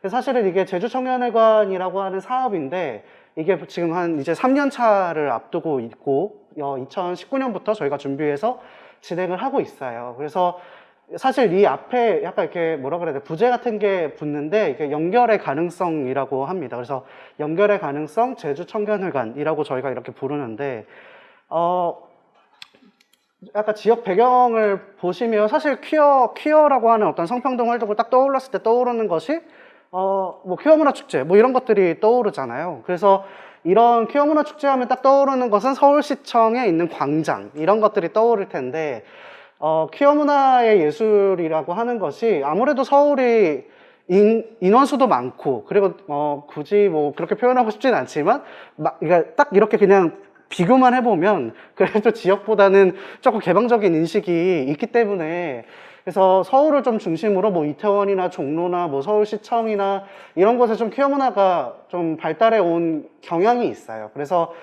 사실은 이게 제주청년회관이라고 하는 사업인데, 이게 지금 한 이제 3년 차를 앞두고 있고, 2019년부터 저희가 준비해서 진행을 하고 있어요. 그래서 사실 이 앞에 약간 이렇게 뭐라 그래야 돼, 부제 같은 게 붙는데 이게 연결의 가능성이라고 합니다. 그래서 연결의 가능성 제주청년회관이라고 저희가 이렇게 부르는데 약간 지역 배경을 보시면 사실 퀴어라고 하는 어떤 성평등 활동을 딱 떠올랐을 때 떠오르는 것이 뭐 퀴어 문화 축제 뭐 이런 것들이 떠오르잖아요. 그래서 이런 퀴어 문화 축제 하면 딱 떠오르는 것은 서울시청에 있는 광장 이런 것들이 떠오를 텐데 퀴어 문화의 예술이라고 하는 것이 아무래도 서울이 인원수도 많고 그리고 굳이 뭐 그렇게 표현하고 싶진 않지만 그러니까 딱 이렇게 그냥 비교만 해보면 그래도 지역보다는 조금 개방적인 인식이 있기 때문에 그래서 서울을 좀 중심으로 뭐 이태원이나 종로나 뭐 서울시청이나 이런 곳에 좀 퀴어 문화가 좀 발달해 온 경향이 있어요. 그래서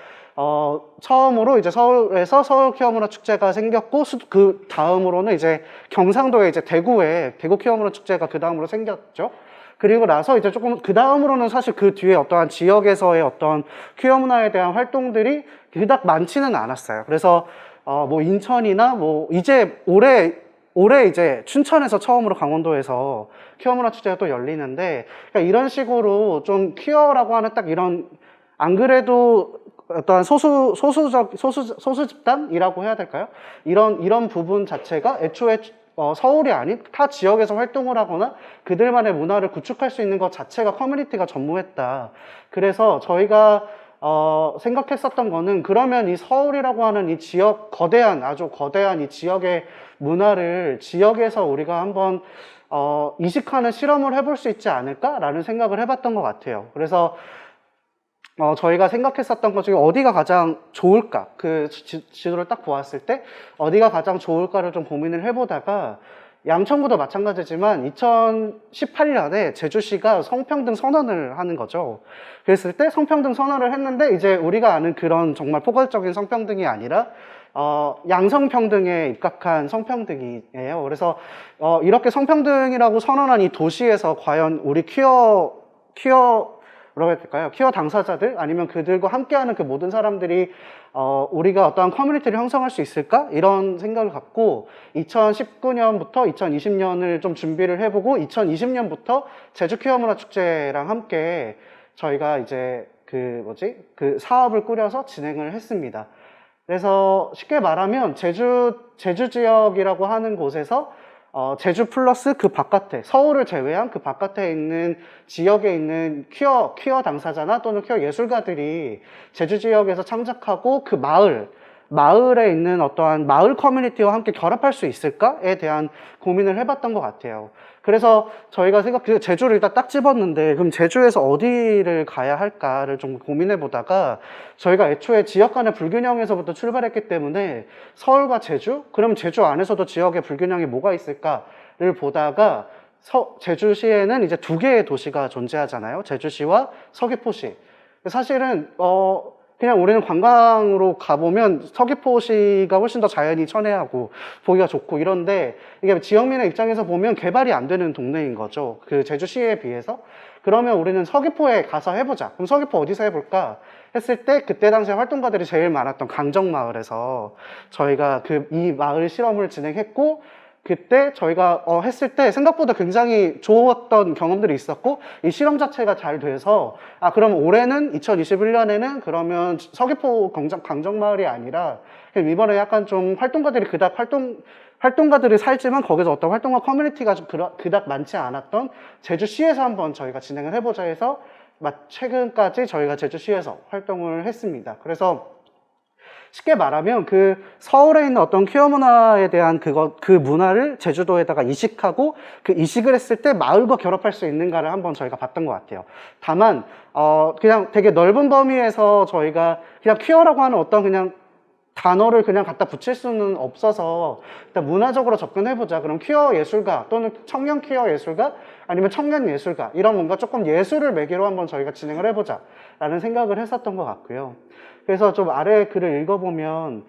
처음으로 이제 서울에서 서울 퀴어 문화 축제가 생겼고 그 다음으로는 이제 경상도에 이제 대구에 대구 퀴어 문화 축제가 그 다음으로 생겼죠. 그리고 나서 이제 조금 그 다음으로는 사실 그 뒤에 어떠한 지역에서의 어떤 퀴어 문화에 대한 활동들이 그닥 많지는 않았어요. 그래서 뭐 인천이나 뭐 이제 올해 이제 춘천에서 처음으로 강원도에서 퀴어 문화 축제가 또 열리는데 그러니까 이런 식으로 좀 퀴어라고 하는 딱 이런 안 그래도 어떠한 소수 집단이라고 해야 될까요? 이런 부분 자체가 애초에 서울이 아닌 타 지역에서 활동을 하거나 그들만의 문화를 구축할 수 있는 것 자체가 커뮤니티가 전무했다. 그래서 저희가 생각했었던 거는 그러면 이 서울이라고 하는 이 지역 아주 거대한 이 지역의 문화를 지역에서 우리가 한번 이식하는 실험을 해볼 수 있지 않을까라는 생각을 해봤던 것 같아요. 그래서 저희가 생각했었던 것 중에 어디가 가장 좋을까, 그 지도를 딱 보았을 때 어디가 가장 좋을까를 좀 고민을 해보다가 양천구도 마찬가지지만 2018년에 제주시가 성평등 선언을 하는 거죠. 그랬을 때 성평등 선언을 했는데 이제 우리가 아는 그런 정말 포괄적인 성평등이 아니라 양성평등에 입각한 성평등이에요. 그래서 이렇게 성평등이라고 선언한 이 도시에서 과연 우리 퀴어 뭐라고 해야 될까요? 퀴어 당사자들 아니면 그들과 함께하는 그 모든 사람들이 우리가 어떠한 커뮤니티를 형성할 수 있을까? 이런 생각을 갖고 2019년부터 2020년을 좀 준비를 해보고 2020년부터 제주 퀴어 문화 축제랑 함께 저희가 이제 그 사업을 꾸려서 진행을 했습니다. 그래서 쉽게 말하면 제주 지역이라고 하는 곳에서 제주 플러스 그 바깥에, 서울을 제외한 그 바깥에 있는 지역에 있는 퀴어 당사자나 또는 퀴어 예술가들이 제주 지역에서 창작하고 그 마을에 있는 어떠한 마을 커뮤니티와 함께 결합할 수 있을까에 대한 고민을 해봤던 것 같아요. 그래서 저희가 제주를 일단 딱 집었는데 그럼 제주에서 어디를 가야 할까를 좀 고민해 보다가 저희가 애초에 지역 간의 불균형에서부터 출발했기 때문에 서울과 제주? 그럼 제주 안에서도 지역의 불균형이 뭐가 있을까를 보다가 제주시에는 이제 두 개의 도시가 존재하잖아요. 제주시와 서귀포시. 사실은 그냥 우리는 관광으로 가보면 서귀포시가 훨씬 더 자연이 천혜하고 보기가 좋고 이런데 이게 지역민의 입장에서 보면 개발이 안 되는 동네인 거죠. 그 제주시에 비해서. 그러면 우리는 서귀포에 가서 해보자. 그럼 서귀포 어디서 해볼까? 했을 때 그때 당시에 활동가들이 제일 많았던 강정마을에서 저희가 이 마을 실험을 진행했고 그때 저희가 했을 때 생각보다 굉장히 좋았던 경험들이 있었고 이 실험 자체가 잘 돼서 그럼 올해는 2021년에는 그러면 서귀포 강정마을이 아니라 그냥 이번에 약간 좀 활동가들이 그닥 활동가들이 살지만 거기서 어떤 활동가 커뮤니티가 그닥 많지 않았던 제주시에서 한번 저희가 진행을 해보자 해서 최근까지 저희가 제주시에서 활동을 했습니다. 그래서 쉽게 말하면 그 서울에 있는 어떤 퀴어 문화에 대한 그 문화를 제주도에다가 이식하고 그 이식을 했을 때 마을과 결합할 수 있는가를 한번 저희가 봤던 것 같아요. 다만 그냥 되게 넓은 범위에서 저희가 그냥 퀴어라고 하는 어떤 그냥 단어를 그냥 갖다 붙일 수는 없어서 일단 문화적으로 접근해보자. 그럼 퀴어 예술가 또는 청년 퀴어 예술가 아니면 청년 예술가 이런 뭔가 조금 예술을 매개로 한번 저희가 진행을 해보자 라는 생각을 했었던 것 같고요. 그래서 좀 아래 글을 읽어보면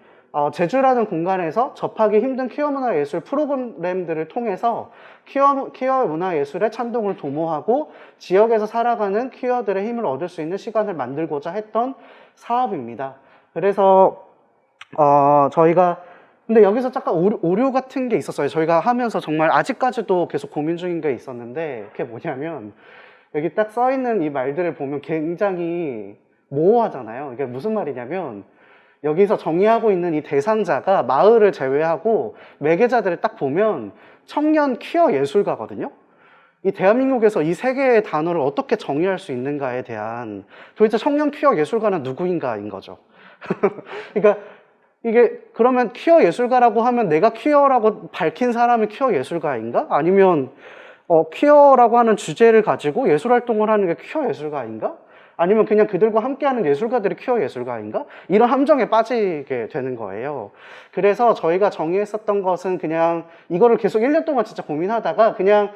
제주라는 공간에서 접하기 힘든 퀴어 문화 예술 프로그램들을 통해서 퀴어 문화 예술의 찬동을 도모하고 지역에서 살아가는 퀴어들의 힘을 얻을 수 있는 시간을 만들고자 했던 사업입니다. 그래서 저희가 근데 여기서 잠깐 오류 같은 게 있었어요. 저희가 하면서 정말 아직까지도 계속 고민 중인 게 있었는데 그게 뭐냐면 여기 딱 써있는 이 말들을 보면 굉장히 모호하잖아요. 이게 무슨 말이냐면 여기서 정의하고 있는 이 대상자가 마을을 제외하고 매개자들을 딱 보면 청년 퀴어 예술가거든요. 이 대한민국에서 이 세 개의 단어를 어떻게 정의할 수 있는가에 대한 도대체 청년 퀴어 예술가는 누구인가인 거죠. 그러니까 이게 그러면 퀴어 예술가라고 하면 내가 퀴어라고 밝힌 사람이 퀴어 예술가인가? 아니면 퀴어라고 하는 주제를 가지고 예술 활동을 하는 게 퀴어 예술가인가? 아니면 그냥 그들과 함께하는 예술가들이 퀴어 예술가인가? 이런 함정에 빠지게 되는 거예요. 그래서 저희가 정의했었던 것은 그냥 이거를 계속 1년 동안 진짜 고민하다가 그냥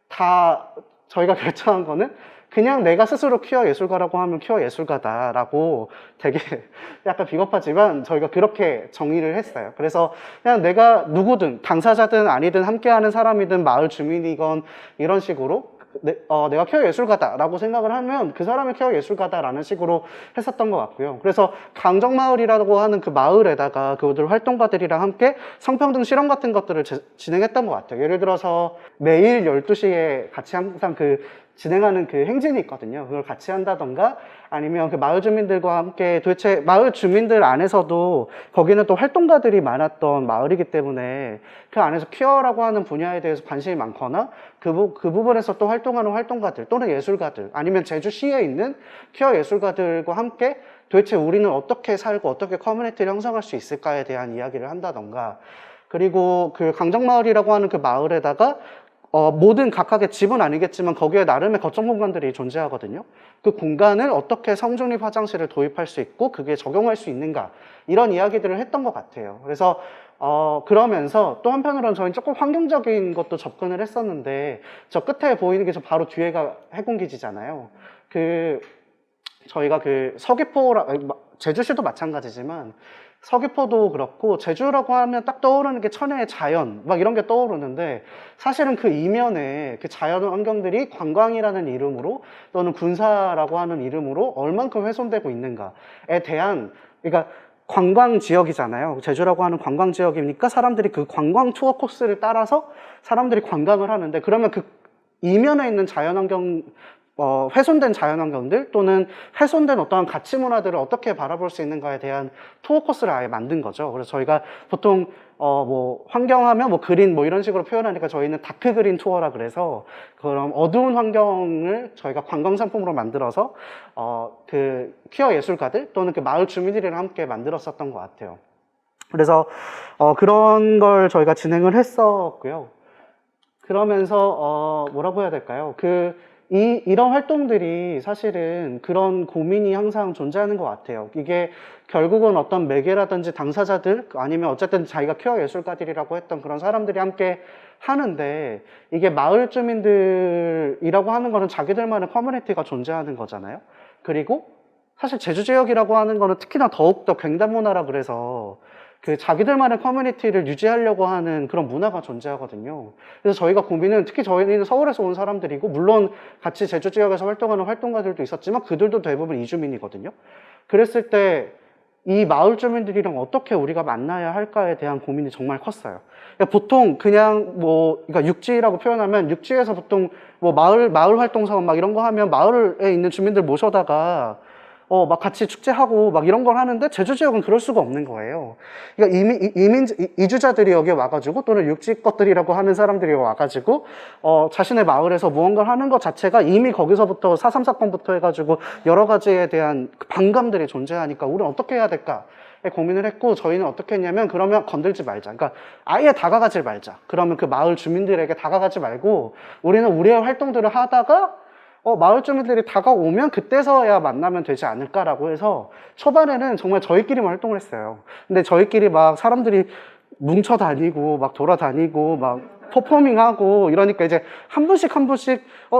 다 저희가 결정한 거는 그냥 내가 스스로 퀴어 예술가라고 하면 퀴어 예술가다라고 되게 약간 비겁하지만 저희가 그렇게 정의를 했어요. 그래서 그냥 내가 누구든 당사자든 아니든 함께하는 사람이든 마을 주민이건 이런 식으로 내가 퀴어 예술가다라고 생각을 하면 그 사람이 퀴어 예술가다라는 식으로 했었던 것 같고요. 그래서 강정마을이라고 하는 그 마을에다가 그들 활동가들이랑 함께 성평등 실험 같은 것들을 진행했던 것 같아요. 예를 들어서 매일 12시에 같이 항상 진행하는 그 행진이 있거든요. 그걸 같이 한다던가 아니면 그 마을 주민들과 함께 도대체 마을 주민들 안에서도 거기는 또 활동가들이 많았던 마을이기 때문에 그 안에서 퀴어라고 하는 분야에 대해서 관심이 많거나 그 부분에서 또 활동하는 활동가들 또는 예술가들 아니면 제주시에 있는 퀴어 예술가들과 함께 도대체 우리는 어떻게 살고 어떻게 커뮤니티를 형성할 수 있을까에 대한 이야기를 한다던가 그리고 그 강정마을이라고 하는 그 마을에다가 모든 각각의 집은 아니겠지만 거기에 나름의 거점 공간들이 존재하거든요. 그 공간을 어떻게 성중립 화장실을 도입할 수 있고 그게 적용할 수 있는가 이런 이야기들을 했던 것 같아요. 그래서 그러면서 또 한편으로는 저희는 조금 환경적인 것도 접근을 했었는데 저 끝에 보이는 게 저 바로 뒤에가 해군기지잖아요. 저희가 제주시도 마찬가지지만 서귀포도 그렇고 제주라고 하면 딱 떠오르는 게 천혜의 자연 막 이런 게 떠오르는데 사실은 그 이면에 그 자연 환경들이 관광이라는 이름으로 또는 군사라고 하는 이름으로 얼만큼 훼손되고 있는가에 대한 그러니까 관광 지역이잖아요. 제주라고 하는 관광 지역이니까 사람들이 그 관광 투어 코스를 따라서 사람들이 관광을 하는데 그러면 그 이면에 있는 자연환경 훼손된 자연환경들 또는 훼손된 어떠한 가치 문화들을 어떻게 바라볼 수 있는가에 대한 투어 코스를 아예 만든 거죠. 그래서 저희가 보통 환경하면 그린 이런 식으로 표현하니까 저희는 다크 그린 투어라 그래서 그런 어두운 환경을 저희가 관광 상품으로 만들어서 그 퀴어 예술가들 또는 그 마을 주민들이랑 함께 만들었었던 것 같아요. 그래서 그런 걸 저희가 진행을 했었고요. 그러면서 뭐라고 해야 될까요? 이런 활동들이 사실은 그런 고민이 항상 존재하는 것 같아요. 이게 결국은 어떤 매개라든지 당사자들 아니면 어쨌든 자기가 퀴어 예술가들이라고 했던 그런 사람들이 함께 하는데 이게 마을 주민들이라고 하는 거는 자기들만의 커뮤니티가 존재하는 거잖아요. 그리고 사실 제주 지역이라고 하는 거는 특히나 더욱더 갱단 문화라 그래서 그 자기들만의 커뮤니티를 유지하려고 하는 그런 문화가 존재하거든요. 그래서 저희가 고민은 특히 저희는 서울에서 온 사람들이고 물론 같이 제주 지역에서 활동하는 활동가들도 있었지만 그들도 대부분 이주민이거든요. 그랬을 때 이 마을 주민들이랑 어떻게 우리가 만나야 할까에 대한 고민이 정말 컸어요. 그러니까 보통 그냥 뭐, 그러니까 육지라고 표현하면 육지에서 보통 뭐 마을 활동 사업 막 이런 거 하면 마을에 있는 주민들 모셔다가 막 같이 축제하고 막 이런 걸 하는데 제주 지역은 그럴 수가 없는 거예요. 그러니까 이주자들이 여기 와가지고 또는 육지 것들이라고 하는 사람들이 와가지고 자신의 마을에서 무언가를 하는 것 자체가 이미 거기서부터 4.3 사건부터 해가지고 여러 가지에 대한 반감들이 존재하니까 우리는 어떻게 해야 될까? 고민을 했고 저희는 어떻게 했냐면 그러면 건들지 말자. 그러니까 아예 다가가지 말자. 그러면 그 마을 주민들에게 다가가지 말고 우리는 우리의 활동들을 하다가 마을 주민들이 다가오면 그때서야 만나면 되지 않을까라고 해서 초반에는 정말 저희끼리만 활동을 했어요. 근데 저희끼리 막 사람들이 뭉쳐 다니고 막 돌아다니고 막 퍼포밍하고 이러니까 이제 한 분씩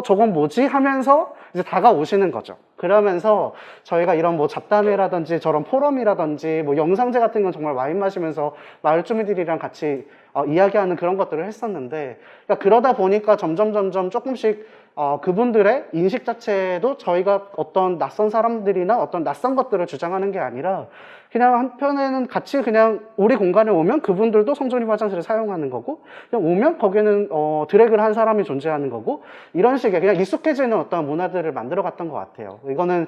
저건 뭐지 하면서 이제 다가오시는 거죠. 그러면서 저희가 이런 뭐 잡담회라든지 저런 포럼이라든지 뭐 영상제 같은 건 정말 와인 마시면서 마을 주민들이랑 같이 이야기하는 그런 것들을 했었는데 그러니까 그러다 보니까 점점 조금씩 그분들의 인식 자체도 저희가 어떤 낯선 사람들이나 어떤 낯선 것들을 주장하는 게 아니라 그냥 한편에는 같이 그냥 우리 공간에 오면 그분들도 성전입 화장실을 사용하는 거고 그냥 오면 거기는 드래그를 한 사람이 존재하는 거고 이런 식의 그냥 익숙해지는 어떤 문화들을 만들어 갔던 것 같아요. 이거는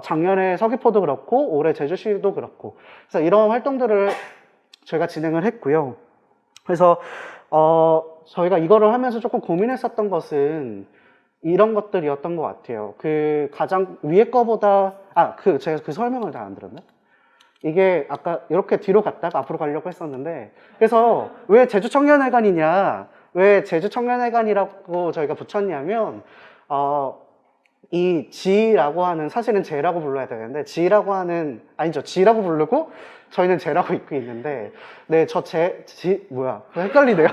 작년에 서귀포도 그렇고 올해 제주시도 그렇고 그래서 이런 활동들을 저희가 진행을 했고요. 그래서 저희가 이거를 하면서 조금 고민했었던 것은 이런 것들이었던 것 같아요. 그 가장 위에 거보다 제가 그 설명을 다 안 들었나? 이게 아까 이렇게 뒤로 갔다가 앞으로 가려고 했었는데 그래서 왜 제주 청년회관이냐 왜 제주 청년회관이라고 저희가 붙였냐면 이 지라고 하는 사실은 제라고 불러야 되는데 지라고 하는 아니죠 지라고 부르고 저희는 제라고 입고 있는데 네 저 뭐야 헷갈리네요.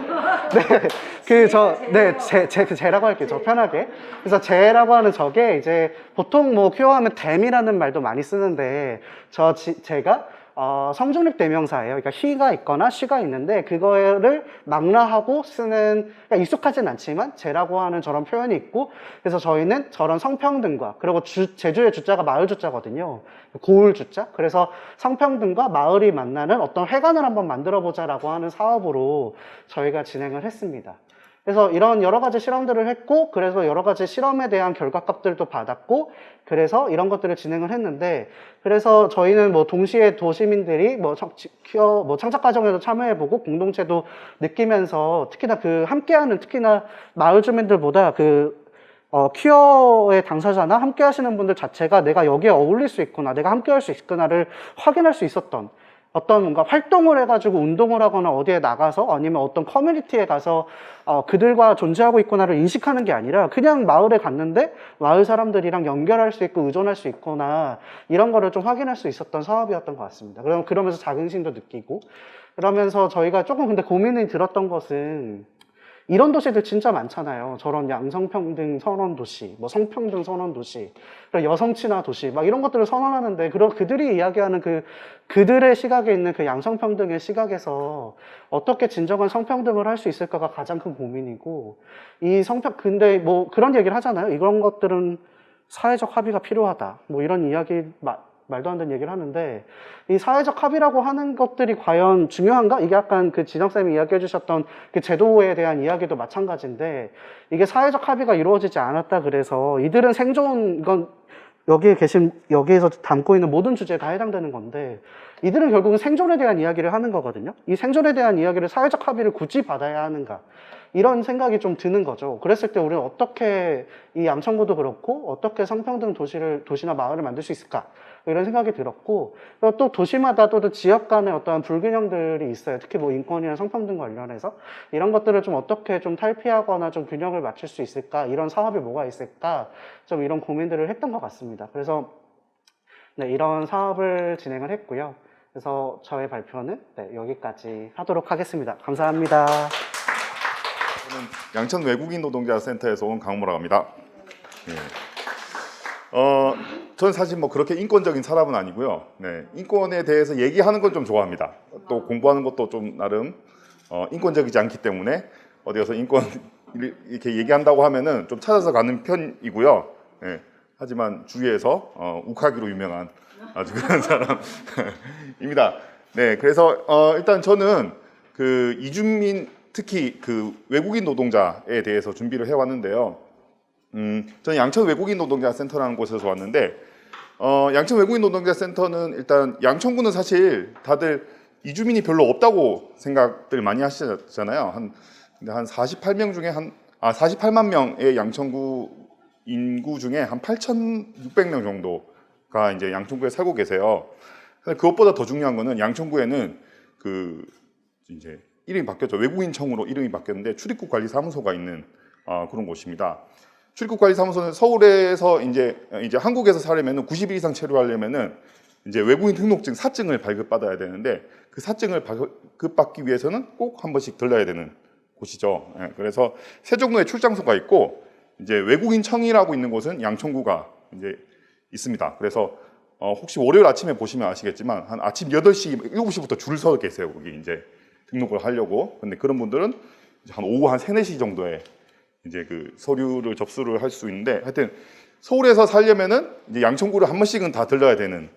제라고 할게요. 저 편하게. 그래서 제라고 하는 저게 이제 보통 뭐 퀴어하면 댐이라는 말도 많이 쓰는데 제가 성중립 대명사예요. 그러니까 he가 있거나 she가 있는데 그거를 망라하고 쓰는 그러니까 익숙하진 않지만 제라고 하는 저런 표현이 있고 그래서 저희는 저런 성평등과 그리고 제주의 주자가 마을 주자거든요. 고을 주자. 그래서 성평등과 마을이 만나는 어떤 회관을 한번 만들어 보자라고 하는 사업으로 저희가 진행을 했습니다. 그래서 이런 여러 가지 실험들을 했고 그래서 여러 가지 실험에 대한 결과값들도 받았고 그래서 이런 것들을 진행을 했는데 그래서 저희는 뭐 동시에 도시민들이 뭐 창작 과정에도 참여해보고 공동체도 느끼면서 특히나 그 함께하는 특히나 마을 주민들보다 퀴어의 당사자나 함께 하시는 분들 자체가 내가 여기에 어울릴 수 있구나 내가 함께 할 수 있구나를 확인할 수 있었던 어떤 뭔가 활동을 해가지고 운동을 하거나 어디에 나가서 아니면 어떤 커뮤니티에 가서 그들과 존재하고 있구나를 인식하는 게 아니라 그냥 마을에 갔는데 마을 사람들이랑 연결할 수 있고 의존할 수 있구나 이런 거를 좀 확인할 수 있었던 사업이었던 것 같습니다. 그러면서 자긍심도 느끼고 그러면서 저희가 조금 근데 고민이 들었던 것은 이런 도시들 진짜 많잖아요. 저런 양성평등 선언 도시, 뭐 성평등 선언 도시, 여성 친화 도시, 막 이런 것들을 선언하는데 그들이 이야기하는 그들의 시각에 있는 그 양성평등의 시각에서 어떻게 진정한 성평등을 할 수 있을까가 가장 큰 고민이고 근데 뭐 그런 얘기를 하잖아요. 이런 것들은 사회적 합의가 필요하다. 뭐 이런 이야기 말도 안 되는 얘기를 하는데 이 사회적 합의라고 하는 것들이 과연 중요한가? 이게 약간 그 진영쌤이 이야기해 주셨던 그 제도에 대한 이야기도 마찬가지인데 이게 사회적 합의가 이루어지지 않았다 그래서 이들은 이건 여기에서 담고 있는 모든 주제에 다 해당되는 건데 이들은 결국은 생존에 대한 이야기를 하는 거거든요. 이 생존에 대한 이야기를 사회적 합의를 굳이 받아야 하는가? 이런 생각이 좀 드는 거죠. 그랬을 때 우리는 어떻게 이 양천구도 그렇고 어떻게 성평등 도시나 마을을 만들 수 있을까? 이런 생각이 들었고 또 도시마다 또 지역 간의 어떠한 불균형들이 있어요. 특히 뭐 인권이나 성평등 관련해서 이런 것들을 좀 어떻게 좀 탈피하거나 좀 균형을 맞출 수 있을까? 이런 사업이 뭐가 있을까? 좀 이런 고민들을 했던 것 같습니다. 그래서 네, 이런 사업을 진행을 했고요. 그래서 저의 발표는 여기까지 하도록 하겠습니다. 감사합니다. 저는 양천 외국인 노동자 센터에서 온 강모라고 합니다. 저는 사실 뭐 그렇게 인권적인 사람은 아니고요. 네, 인권에 대해서 얘기하는 건 좀 좋아합니다. 또 공부하는 것도 좀 나름 인권적이지 않기 때문에 어디 가서 인권 이렇게 얘기한다고 하면은 좀 찾아서 가는 편이고요. 네, 하지만 주위에서 욱하기로 유명한 아주 그런 사람입니다. 네, 그래서 일단 저는 그 이주민 특히 그 외국인 노동자에 대해서 준비를 해왔는데요. 저는 양천 외국인 노동자 센터라는 곳에서 왔는데 양천 외국인 노동자 센터는 일단 양천구는 사실 다들 이주민이 별로 없다고 생각들 많이 하시잖아요. 근데 한 48명 중에 48만 명의 양천구 인구 중에 한 8,600명 정도가 이제 양천구에 살고 계세요. 근데 그것보다 더 중요한 거는 양천구에는 그 이제 이름이 바뀌었죠. 외국인청으로 이름이 바뀌었는데 출입국 관리 사무소가 있는 그런 곳입니다. 출입국 관리 사무소는 서울에서 이제 한국에서 살려면은 90일 이상 체류하려면은 이제 외국인 등록증 사증을 발급받아야 되는데 그 사증을 발급받기 위해서는 꼭 한 번씩 들러야 되는 곳이죠. 예, 그래서 세종로에 출장소가 있고 이제 외국인청이라고 있는 곳은 양천구가 이제 있습니다. 그래서 혹시 월요일 아침에 보시면 아시겠지만 한 아침 8시, 7시부터 줄 서 계세요. 거기 이제 등록을 하려고. 근데 그런 분들은 이제 한 오후 한 3, 4시 정도에 이제 그 서류를 접수를 할 수 있는데 하여튼 서울에서 살려면은 이제 양천구를 한 번씩은 다 들러야 되는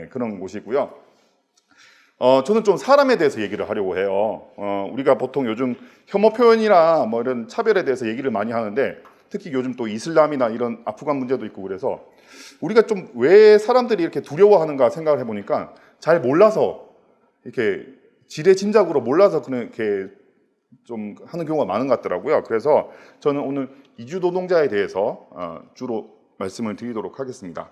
그런 곳이고요. 저는 좀 사람에 대해서 얘기를 하려고 해요. 우리가 보통 요즘 혐오 표현이나 뭐 이런 차별에 대해서 얘기를 많이 하는데 특히 요즘 또 이슬람이나 이런 아프간 문제도 있고 그래서 우리가 좀 왜 사람들이 이렇게 두려워하는가 생각을 해보니까 잘 몰라서 이렇게 지레짐작으로 몰라서 그렇게 좀 하는 경우가 많은 것 같더라고요. 그래서 저는 오늘 이주 노동자에 대해서 주로 말씀을 드리도록 하겠습니다.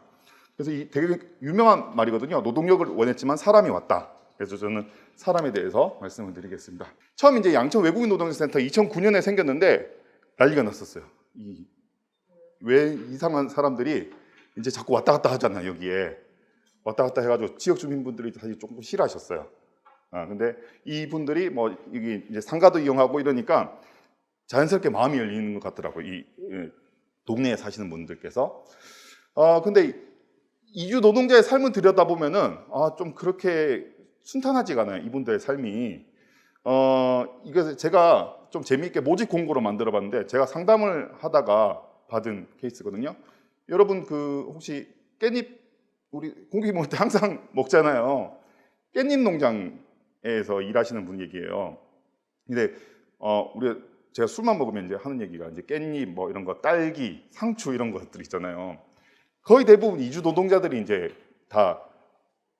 그래서 이 되게 유명한 말이거든요. 노동력을 원했지만 사람이 왔다. 그래서 저는 사람에 대해서 말씀을 드리겠습니다. 처음 이제 양천 외국인 노동자센터 2009년에 생겼는데 난리가 났었어요. 왜 이상한 사람들이 이제 자꾸 왔다 갔다 하잖아요. 여기에 왔다 갔다 해가지고 지역 주민분들이 사실 조금 싫어하셨어요. 근데 이분들이 뭐 이게 이제 상가도 이용하고 이러니까 자연스럽게 마음이 열리는 것 같더라고요. 이 동네에 사시는 분들께서. 근데 이주 노동자의 삶을 들여다보면은 좀 그렇게 순탄하지가 않아요. 이분들의 삶이. 이거 제가 좀 재미있게 모집 공고로 만들어 봤는데 제가 상담을 하다가 받은 케이스거든요. 여러분 그 혹시 깻잎 우리 고기 먹을 때 항상 먹잖아요. 깻잎 농장에서 일하시는 분 얘기예요. 근데 제가 술만 먹으면 이제 하는 얘기가 이제 깻잎 뭐 이런 거 딸기, 상추 이런 것들 있잖아요. 거의 대부분 이주 노동자들이 이제 다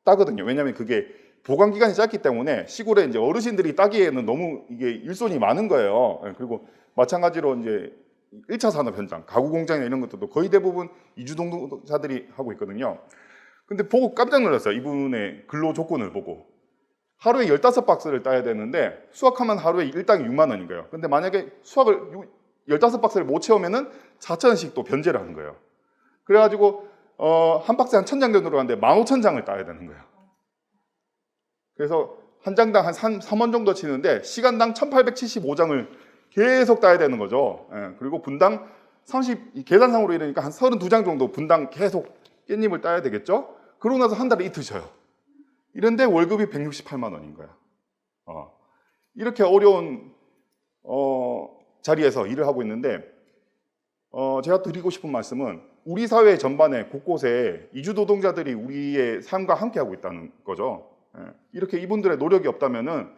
따거든요. 왜냐하면 그게 보관 기간이 짧기 때문에 시골에 이제 어르신들이 따기에는 너무 이게 일손이 많은 거예요. 그리고 마찬가지로 이제 1차 산업 현장, 가구 공장이나 이런 것들도 거의 대부분 이주 노동자들이 하고 있거든요. 근데 보고 깜짝 놀랐어요. 이분의 근로 조건을 보고. 하루에 15박스를 따야 되는데 수확하면 하루에 일당 6만 원인 거예요. 근데 만약에 수확을 15박스를 못 채우면은 4,000원씩 또 변제를 하는 거예요. 그래가지고 한 박스에 한 1,000장 정도 들어가는데 15,000장을 따야 되는 거예요. 그래서 한 장당 한 3원 정도 치는데 시간당 1,875장을 계속 따야 되는 거죠. 그리고 분당 계산상으로 이러니까 한 32장 정도 분당 계속 깻잎을 따야 되겠죠. 그러고 나서 한 달에 이틀 쉬어요. 이런데 월급이 168만 원인 거야. 이렇게 어려운 자리에서 일을 하고 있는데 제가 드리고 싶은 말씀은 우리 사회 전반에 곳곳에 이주 노동자들이 우리의 삶과 함께 하고 있다는 거죠. 이렇게 이분들의 노력이 없다면은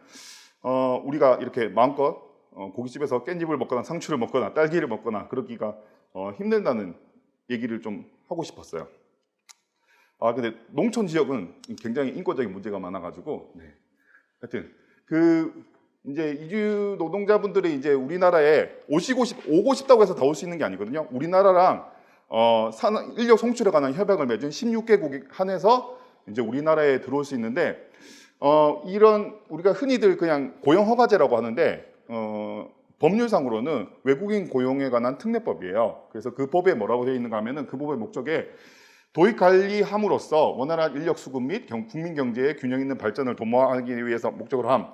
우리가 이렇게 마음껏 고깃집에서 깻잎을 먹거나 상추를 먹거나 딸기를 먹거나 그러기가 힘들다는 얘기를 좀 하고 싶었어요. 근데 농촌 지역은 굉장히 인권적인 문제가 많아가지고, 하여튼 이제 이주 노동자분들이 이제 우리나라에 오고 싶다고 해서 다 올 수 있는 게 아니거든요. 우리나라랑 인력 송출에 관한 협약을 맺은 16개국에 한해서 이제 우리나라에 들어올 수 있는데, 이런 우리가 흔히들 그냥 고용 허가제라고 하는데, 법률상으로는 외국인 고용에 관한 특례법이에요. 그래서 그 법에 뭐라고 되어 있는가 하면은 그 법의 목적에 도입 관리함으로써 원활한 인력 수급 및 국민 경제의 균형 있는 발전을 도모하기 위해서 목적으로 함.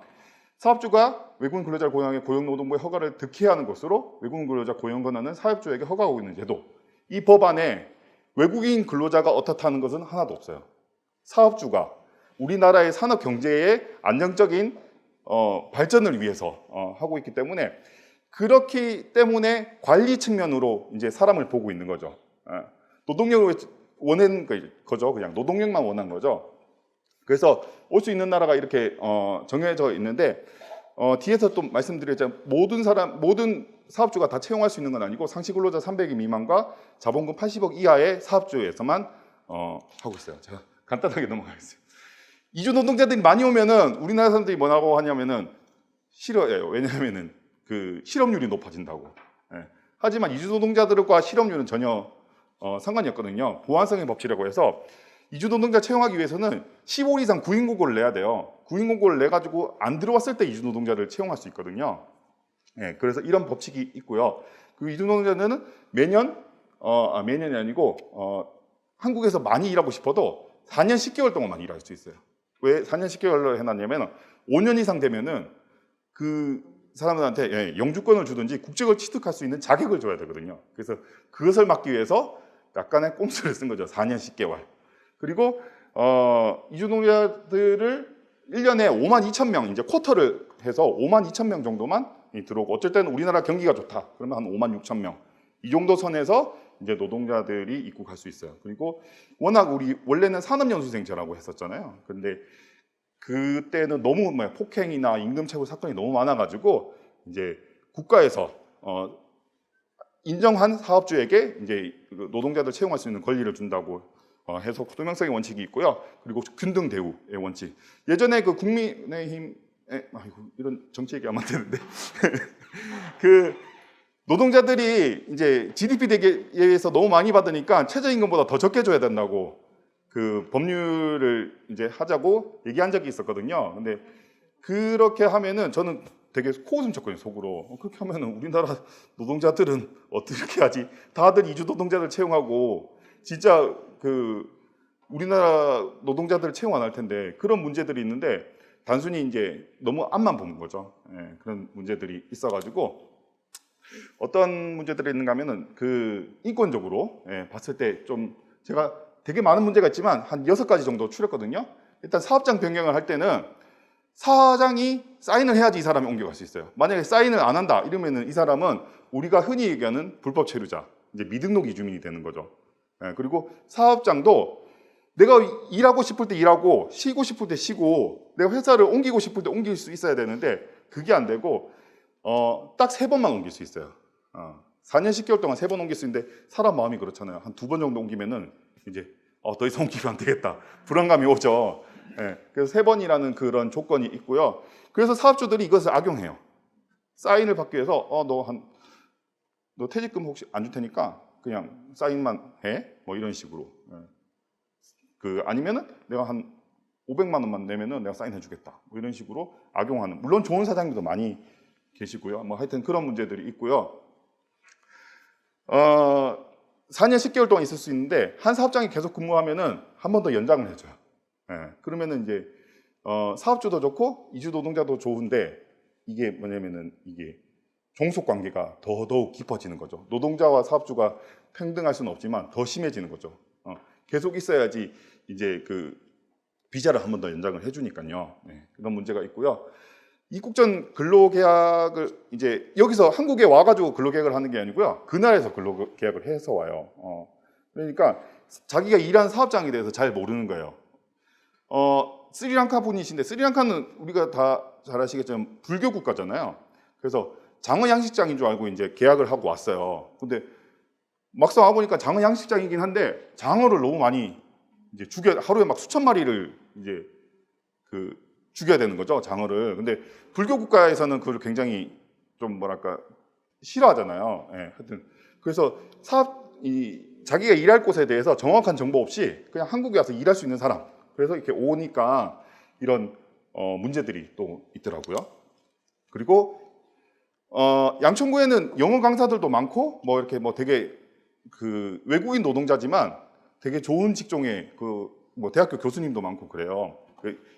사업주가 외국인 근로자를 고용하게 고용노동부의 허가를 득해야 하는 것으로 외국인 근로자 고용 권한은 사업주에게 허가하고 있는 제도. 이 법안에 외국인 근로자가 어떻다는 것은 하나도 없어요. 사업주가 우리나라의 산업 경제의 안정적인 발전을 위해서 하고 있기 때문에 그렇기 때문에 관리 측면으로 이제 사람을 보고 있는 거죠. 노동력을 원한 거죠. 그냥 노동력만 원한 거죠. 그래서 올 수 있는 나라가 이렇게 정해져 있는데 뒤에서 또 말씀드렸지만 모든 사업주가 다 채용할 수 있는 건 아니고 상시 근로자 300인 미만과 자본금 80억 이하의 사업주에서만 하고 있어요. 제가 간단하게 넘어가겠습니다. 이주 노동자들이 많이 오면은 우리나라 사람들이 뭐라고 하냐면은 싫어해요. 왜냐하면은 그 실업률이 높아진다고. 예. 하지만 이주 노동자들과 실업률은 전혀 상관이 없거든요. 보완성의 법칙이라고 해서 이주 노동자 채용하기 위해서는 15일 이상 구인 공고를 내야 돼요. 구인 공고를 내 가지고 안 들어왔을 때 이주 노동자를 채용할 수 있거든요. 예. 그래서 이런 법칙이 있고요. 그 이주 노동자들은 매년이 아니고 한국에서 많이 일하고 싶어도 4년 10개월 동안만 일할 수 있어요. 왜 4년 10개월로 해놨냐면 5년 이상 되면은 그 사람들한테 영주권을 주든지 국적을 취득할 수 있는 자격을 줘야 되거든요. 그래서 그것을 막기 위해서 약간의 꼼수를 쓴 거죠. 4년 10개월. 그리고 이주노동자들을 1년에 5만 2천 명, 이제 쿼터를 해서 5만 2천 명 정도만 들어오고, 어쩔 때는 우리나라 경기가 좋다. 그러면 한 5만 6천 명. 이 정도 선에서 이제 노동자들이 입국할 수 있어요. 그리고 워낙 우리 원래는 산업연수생제라고 했었잖아요. 근데 그때는 너무 폭행이나 임금 체불 사건이 너무 많아가지고 이제 국가에서 인정한 사업주에게 이제 노동자들 채용할 수 있는 권리를 준다고 해서 투명성의 원칙이 있고요. 그리고 균등 대우의 원칙. 예전에 그 국민의힘 이런 정치 얘기하면 안 되는데 그 노동자들이 이제 GDP 대비해서 너무 많이 받으니까 최저임금보다 더 적게 줘야 된다고 그 법률을 이제 하자고 얘기한 적이 있었거든요. 근데 그렇게 하면은 저는 되게 코웃음 쳤거든요, 속으로. 그렇게 하면은 우리나라 노동자들은 어떻게 하지? 다들 이주 노동자들 채용하고 진짜 그 우리나라 노동자들을 채용 안 할 텐데 그런 문제들이 있는데 단순히 이제 너무 앞만 보는 거죠. 예, 그런 문제들이 있어가지고 어떤 문제들이 있는가 하면은 그 인권적으로 봤을 때 좀 제가 되게 많은 문제가 있지만 한 6가지 정도 추렸거든요. 일단 사업장 변경을 할 때는 사장이 사인을 해야지 이 사람이 옮겨갈 수 있어요. 만약에 사인을 안 한다 이러면은 이 사람은 우리가 흔히 얘기하는 불법 체류자, 이제 미등록 이주민이 되는 거죠. 그리고 사업장도 내가 일하고 싶을 때 일하고 쉬고 싶을 때 쉬고 내가 회사를 옮기고 싶을 때 옮길 수 있어야 되는데 그게 안 되고 딱 3번만 옮길 수 있어요. 4년 10개월 동안 3번 옮길 수 있는데 사람 마음이 그렇잖아요. 한 2번 정도 옮기면은 이제 더 이상 옮기면 안 되겠다. 불안감이 오죠. 그래서 3번이라는 그런 조건이 있고요. 그래서 사업주들이 이것을 악용해요. 사인을 받기 위해서 너 퇴직금 혹시 안 줄 테니까 그냥 사인만 해? 뭐 이런 식으로. 아니면은 내가 한 500만 원만 내면은 내가 사인해 주겠다. 뭐 이런 식으로 악용하는. 물론 좋은 사장님도 많이 계시고요. 뭐 하여튼 그런 문제들이 있고요. 4년 10개월 동안 있을 수 있는데 한 사업장이 계속 근무하면은 한 번 더 연장을 해줘요. 그러면은 이제 사업주도 좋고 이주 노동자도 좋은데 이게 뭐냐면은 이게 종속 관계가 더더욱 깊어지는 거죠. 노동자와 사업주가 평등할 수는 없지만 더 심해지는 거죠. 계속 있어야지 이제 그 비자를 한 번 더 연장을 해주니까요. 그런 문제가 있고요. 입국 전 근로계약을 이제 여기서 한국에 와가지고 근로계약을 하는 게 아니고요. 그 나라에서 근로계약을 해서 와요. 그러니까 자기가 일한 사업장에 대해서 잘 모르는 거예요. 스리랑카 분이신데 스리랑카는 우리가 다 잘 아시겠지만 불교 국가잖아요. 그래서 장어 양식장인 줄 알고 이제 계약을 하고 왔어요. 근데 막상 와보니까 장어 양식장이긴 한데 장어를 너무 많이 이제 하루에 막 수천 마리를 이제 죽여야 되는 거죠, 장어를. 근데 불교 국가에서는 그걸 굉장히 좀 뭐랄까 싫어하잖아요. 하여튼 그래서 자기가 일할 곳에 대해서 정확한 정보 없이 그냥 한국에 와서 일할 수 있는 사람. 그래서 이렇게 오니까 이런 문제들이 또 있더라고요. 그리고 양천구에는 영어 강사들도 많고 뭐 이렇게 뭐 되게 그 외국인 노동자지만 되게 좋은 직종의 뭐 대학교 교수님도 많고 그래요.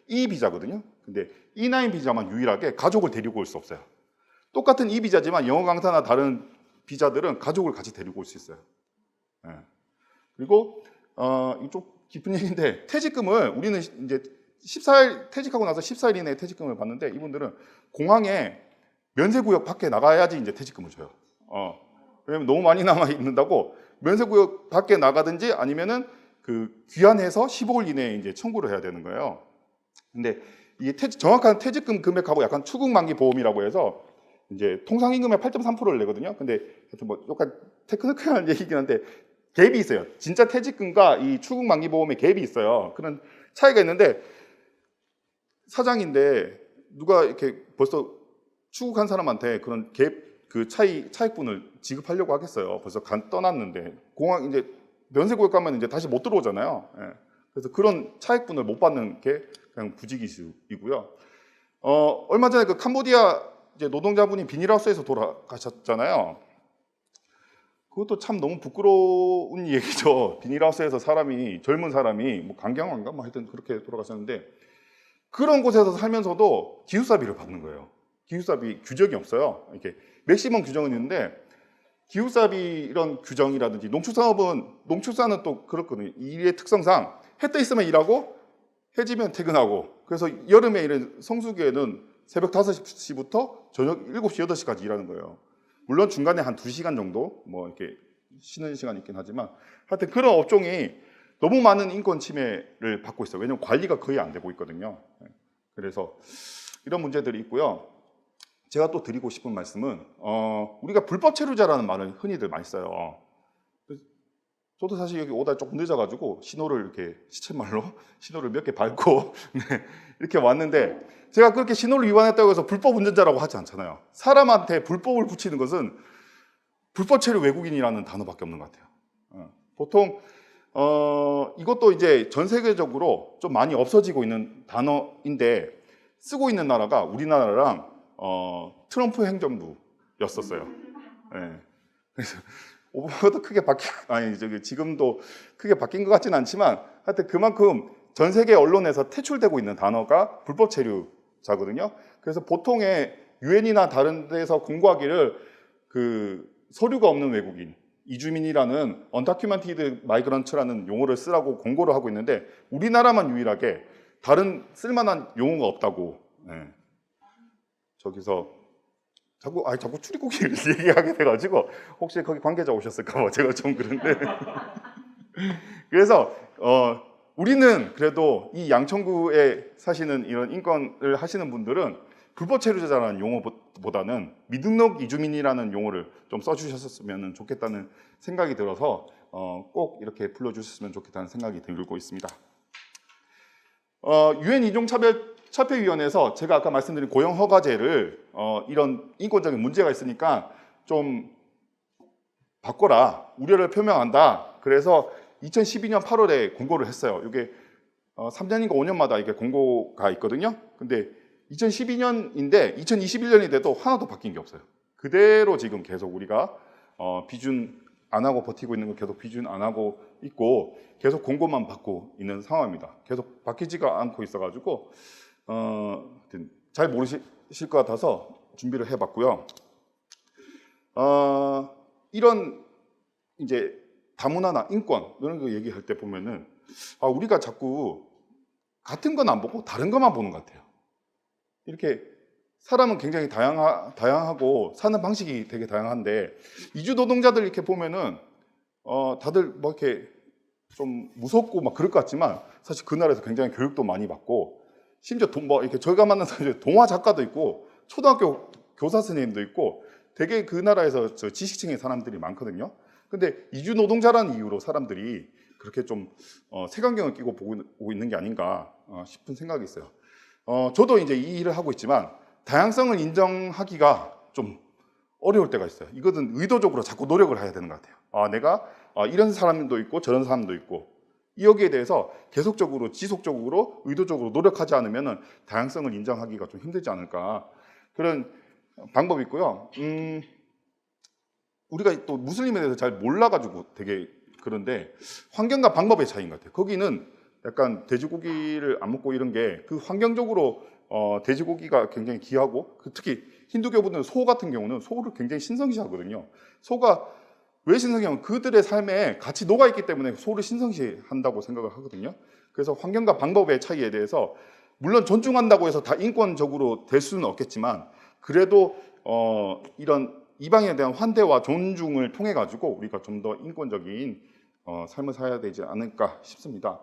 E 비자거든요. 근데 E9 비자만 유일하게 가족을 데리고 올 수 없어요. 똑같은 E 비자지만 영어 강사나 다른 비자들은 가족을 같이 데리고 올 수 있어요. 그리고 좀 깊은 얘기인데 퇴직금을 우리는 이제 14일 퇴직하고 나서 14일 이내에 퇴직금을 받는데 이분들은 공항에 면세구역 밖에 나가야지 이제 퇴직금을 줘요. 왜냐면 너무 많이 남아 있는다고 면세구역 밖에 나가든지 아니면은 그 귀환해서 15일 이내에 이제 청구를 해야 되는 거예요. 근데 이게 정확한 퇴직금 금액하고 약간 추국 만기 보험이라고 해서 이제 통상 임금의 8.3%를 내거든요. 근데 하여튼 뭐 약간 테크니컬한 얘기긴 한데 갭이 있어요. 진짜 퇴직금과 이 추국 만기 보험의 갭이 있어요. 그런 차이가 있는데 사장인데 누가 이렇게 벌써 추국한 사람한테 그런 그 차익분을 지급하려고 하겠어요. 벌써 떠났는데 공항 이제 면세구역 가면 이제 다시 못 들어오잖아요. 예. 그래서 그런 차익분을 못 받는 게 그냥 부지기수이고요. 얼마 전에 그 캄보디아 이제 노동자분이 비닐하우스에서 돌아가셨잖아요. 그것도 참 너무 부끄러운 얘기죠. 비닐하우스에서 젊은 사람이 뭐 강경한가 뭐 하여튼 그렇게 돌아가셨는데 그런 곳에서 살면서도 기숙사비를 받는 거예요. 기숙사비 규정이 없어요. 이렇게 맥시멈 규정은 있는데 기숙사비 이런 규정이라든지 농축사는 또 그렇거든요. 일의 특성상 해 떠 있으면 일하고 해지면 퇴근하고 그래서 여름에 이런 성수기에는 새벽 5시부터 저녁 7시, 8시까지 일하는 거예요. 물론 중간에 한 2시간 정도 뭐 이렇게 쉬는 시간이 있긴 하지만 하여튼 그런 업종이 너무 많은 인권 침해를 받고 있어요. 왜냐하면 관리가 거의 안 되고 있거든요. 그래서 이런 문제들이 있고요. 제가 또 드리고 싶은 말씀은 우리가 불법 체류자라는 말을 흔히들 많이 써요. 저도 사실 여기 오다 조금 늦어가지고 신호를 이렇게 시쳇말로 신호를 몇 개 밟고 네, 이렇게 왔는데 제가 그렇게 신호를 위반했다고 해서 불법 운전자라고 하지 않잖아요. 사람한테 불법을 붙이는 것은 불법 체류 외국인이라는 단어밖에 없는 것 같아요. 보통 이것도 이제 전 세계적으로 좀 많이 없어지고 있는 단어인데 쓰고 있는 나라가 우리나라랑 트럼프 행정부였었어요. 네. 그래서 오바마도 크게 지금도 크게 바뀐 것 같지는 않지만 하여튼 그만큼 전 세계 언론에서 퇴출되고 있는 단어가 불법 체류자거든요. 그래서 보통의 유엔이나 다른 데서 공고하기를 그 서류가 없는 외국인, 이주민이라는 undocumented migrant라는 용어를 쓰라고 공고를 하고 있는데 우리나라만 유일하게 다른 쓸만한 용어가 없다고. 네. 저기서 자꾸 출입국을 얘기하게 돼가지고 혹시 거기 관계자 오셨을까봐 제가 좀 그런데 그래서 우리는 그래도 이 양천구에 사시는 이런 인권을 하시는 분들은 불법 체류자라는 용어보다는 미등록 이주민이라는 용어를 좀 써주셨으면 좋겠다는 생각이 들어서 꼭 이렇게 불러주셨으면 좋겠다는 생각이 들고 있습니다. 유엔 인종차별위원회에서 제가 아까 말씀드린 고용허가제를 이런 인권적인 문제가 있으니까 좀 바꿔라, 우려를 표명한다. 그래서 2012년 8월에 공고를 했어요. 이게 3년인가 5년마다 이게 공고가 있거든요. 근데 2012년인데 2021년이 돼도 하나도 바뀐 게 없어요. 그대로 지금 계속 우리가 비준 안 하고 버티고 있는 거 계속 비준 안 하고 있고 계속 공고만 받고 있는 상황입니다. 계속 바뀌지가 않고 있어가지고 잘 모르실 것 같아서 준비를 해봤고요. 이런 이제 다문화나 인권 이런 거 얘기할 때 보면은 우리가 자꾸 같은 건 안 보고 다른 것만 보는 것 같아요. 이렇게 사람은 굉장히 다양하고 사는 방식이 되게 다양한데 이주 노동자들 이렇게 보면은 다들 뭐 이렇게 좀 무섭고 막 그럴 것 같지만 사실 그 나라에서 굉장히 교육도 많이 받고 심지어 뭐 이렇게 저희가 만난 사람들 동화 작가도 있고 초등학교 교사 선생님도 있고 되게 그 나라에서 저 지식층의 사람들이 많거든요. 근데 이주 노동자라는 이유로 사람들이 그렇게 좀 색안경을 끼고 보고 있는 게 아닌가 싶은 생각이 있어요. 저도 이제 이 일을 하고 있지만 다양성을 인정하기가 좀 어려울 때가 있어요. 이것은 의도적으로 자꾸 노력을 해야 되는 것 같아요. 내가 이런 사람도 있고 저런 사람도 있고 여기에 대해서 계속적으로 지속적으로 의도적으로 노력하지 않으면 다양성을 인정하기가 좀 힘들지 않을까 그런 방법이 있고요. 우리가 또 무슬림에 대해서 잘 몰라가지고 되게 그런데 환경과 방법의 차이인 것 같아요. 거기는 약간 돼지고기를 안 먹고 이런 게 그 환경적으로 돼지고기가 굉장히 귀하고 특히 힌두교분들은 소 같은 경우는 소를 굉장히 신성시하거든요. 소가 왜 신성시하면 그들의 삶에 같이 녹아있기 때문에 소를 신성시한다고 생각을 하거든요. 그래서 환경과 방법의 차이에 대해서 물론 존중한다고 해서 다 인권적으로 될 수는 없겠지만 그래도 이런 이방인에 대한 환대와 존중을 통해 가지고 우리가 좀 더 인권적인 삶을 살아야 되지 않을까 싶습니다.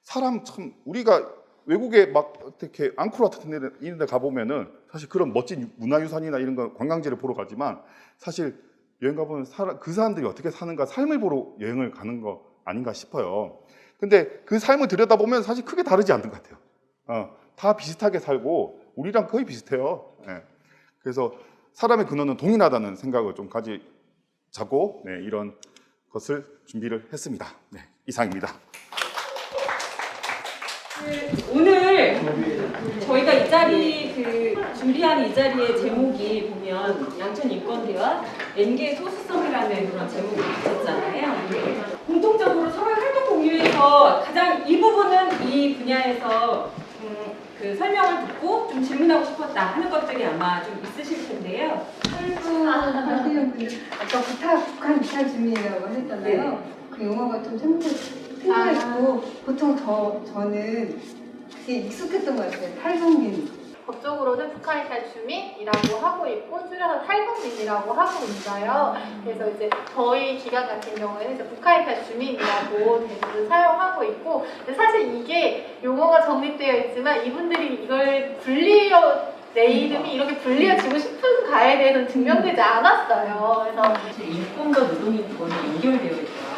사람 참 우리가 외국에 막 어떻게 앙코르 같은 이런 데 가보면은 사실 그런 멋진 문화유산이나 이런 거 관광지를 보러 가지만 사실 여행 가보면 그 사람들이 어떻게 사는가 삶을 보러 여행을 가는 거 아닌가 싶어요. 근데 그 삶을 들여다보면 사실 크게 다르지 않는 것 같아요. 다 비슷하게 살고 우리랑 거의 비슷해요. 네. 그래서 사람의 근원은 동일하다는 생각을 좀 가지자고 네, 이런 것을 준비를 했습니다. 네, 이상입니다. 오늘 저희가 이 자리 준비한 이 자리의 제목이 보면 양천인권대와 N개의 소수성이라는 그런 제목이 있었잖아요. 공통적으로 서로의 활동 공유에서 가장 일부분은 이 분야에서 그 설명을 듣고 좀 질문하고 싶었다 하는 것들이 아마 좀 있으실 텐데요. 아까 북한 이탈 주민이라고 하셨잖아요. 그 용어가 좀 생소했고 보통 저는 그게 익숙했던 것 같아요. 탈북민. 법적으로는 북한 이탈 주민이라고 하고 있고 줄여서 탈북민이라고 하고 있어요. 그래서 이제 저희 기관 같은 경우에는 이제 북한 이탈 주민이라고 대부분 사용하고 있고, 근데 사실 이게 용어가 정립되어 있지만 이분들이 이걸 내 이름이 이렇게 불리어지고 싶은 가에 대해서는 증명되지 않았어요. 그래서 인권과 노동인권이 연결되어 있다.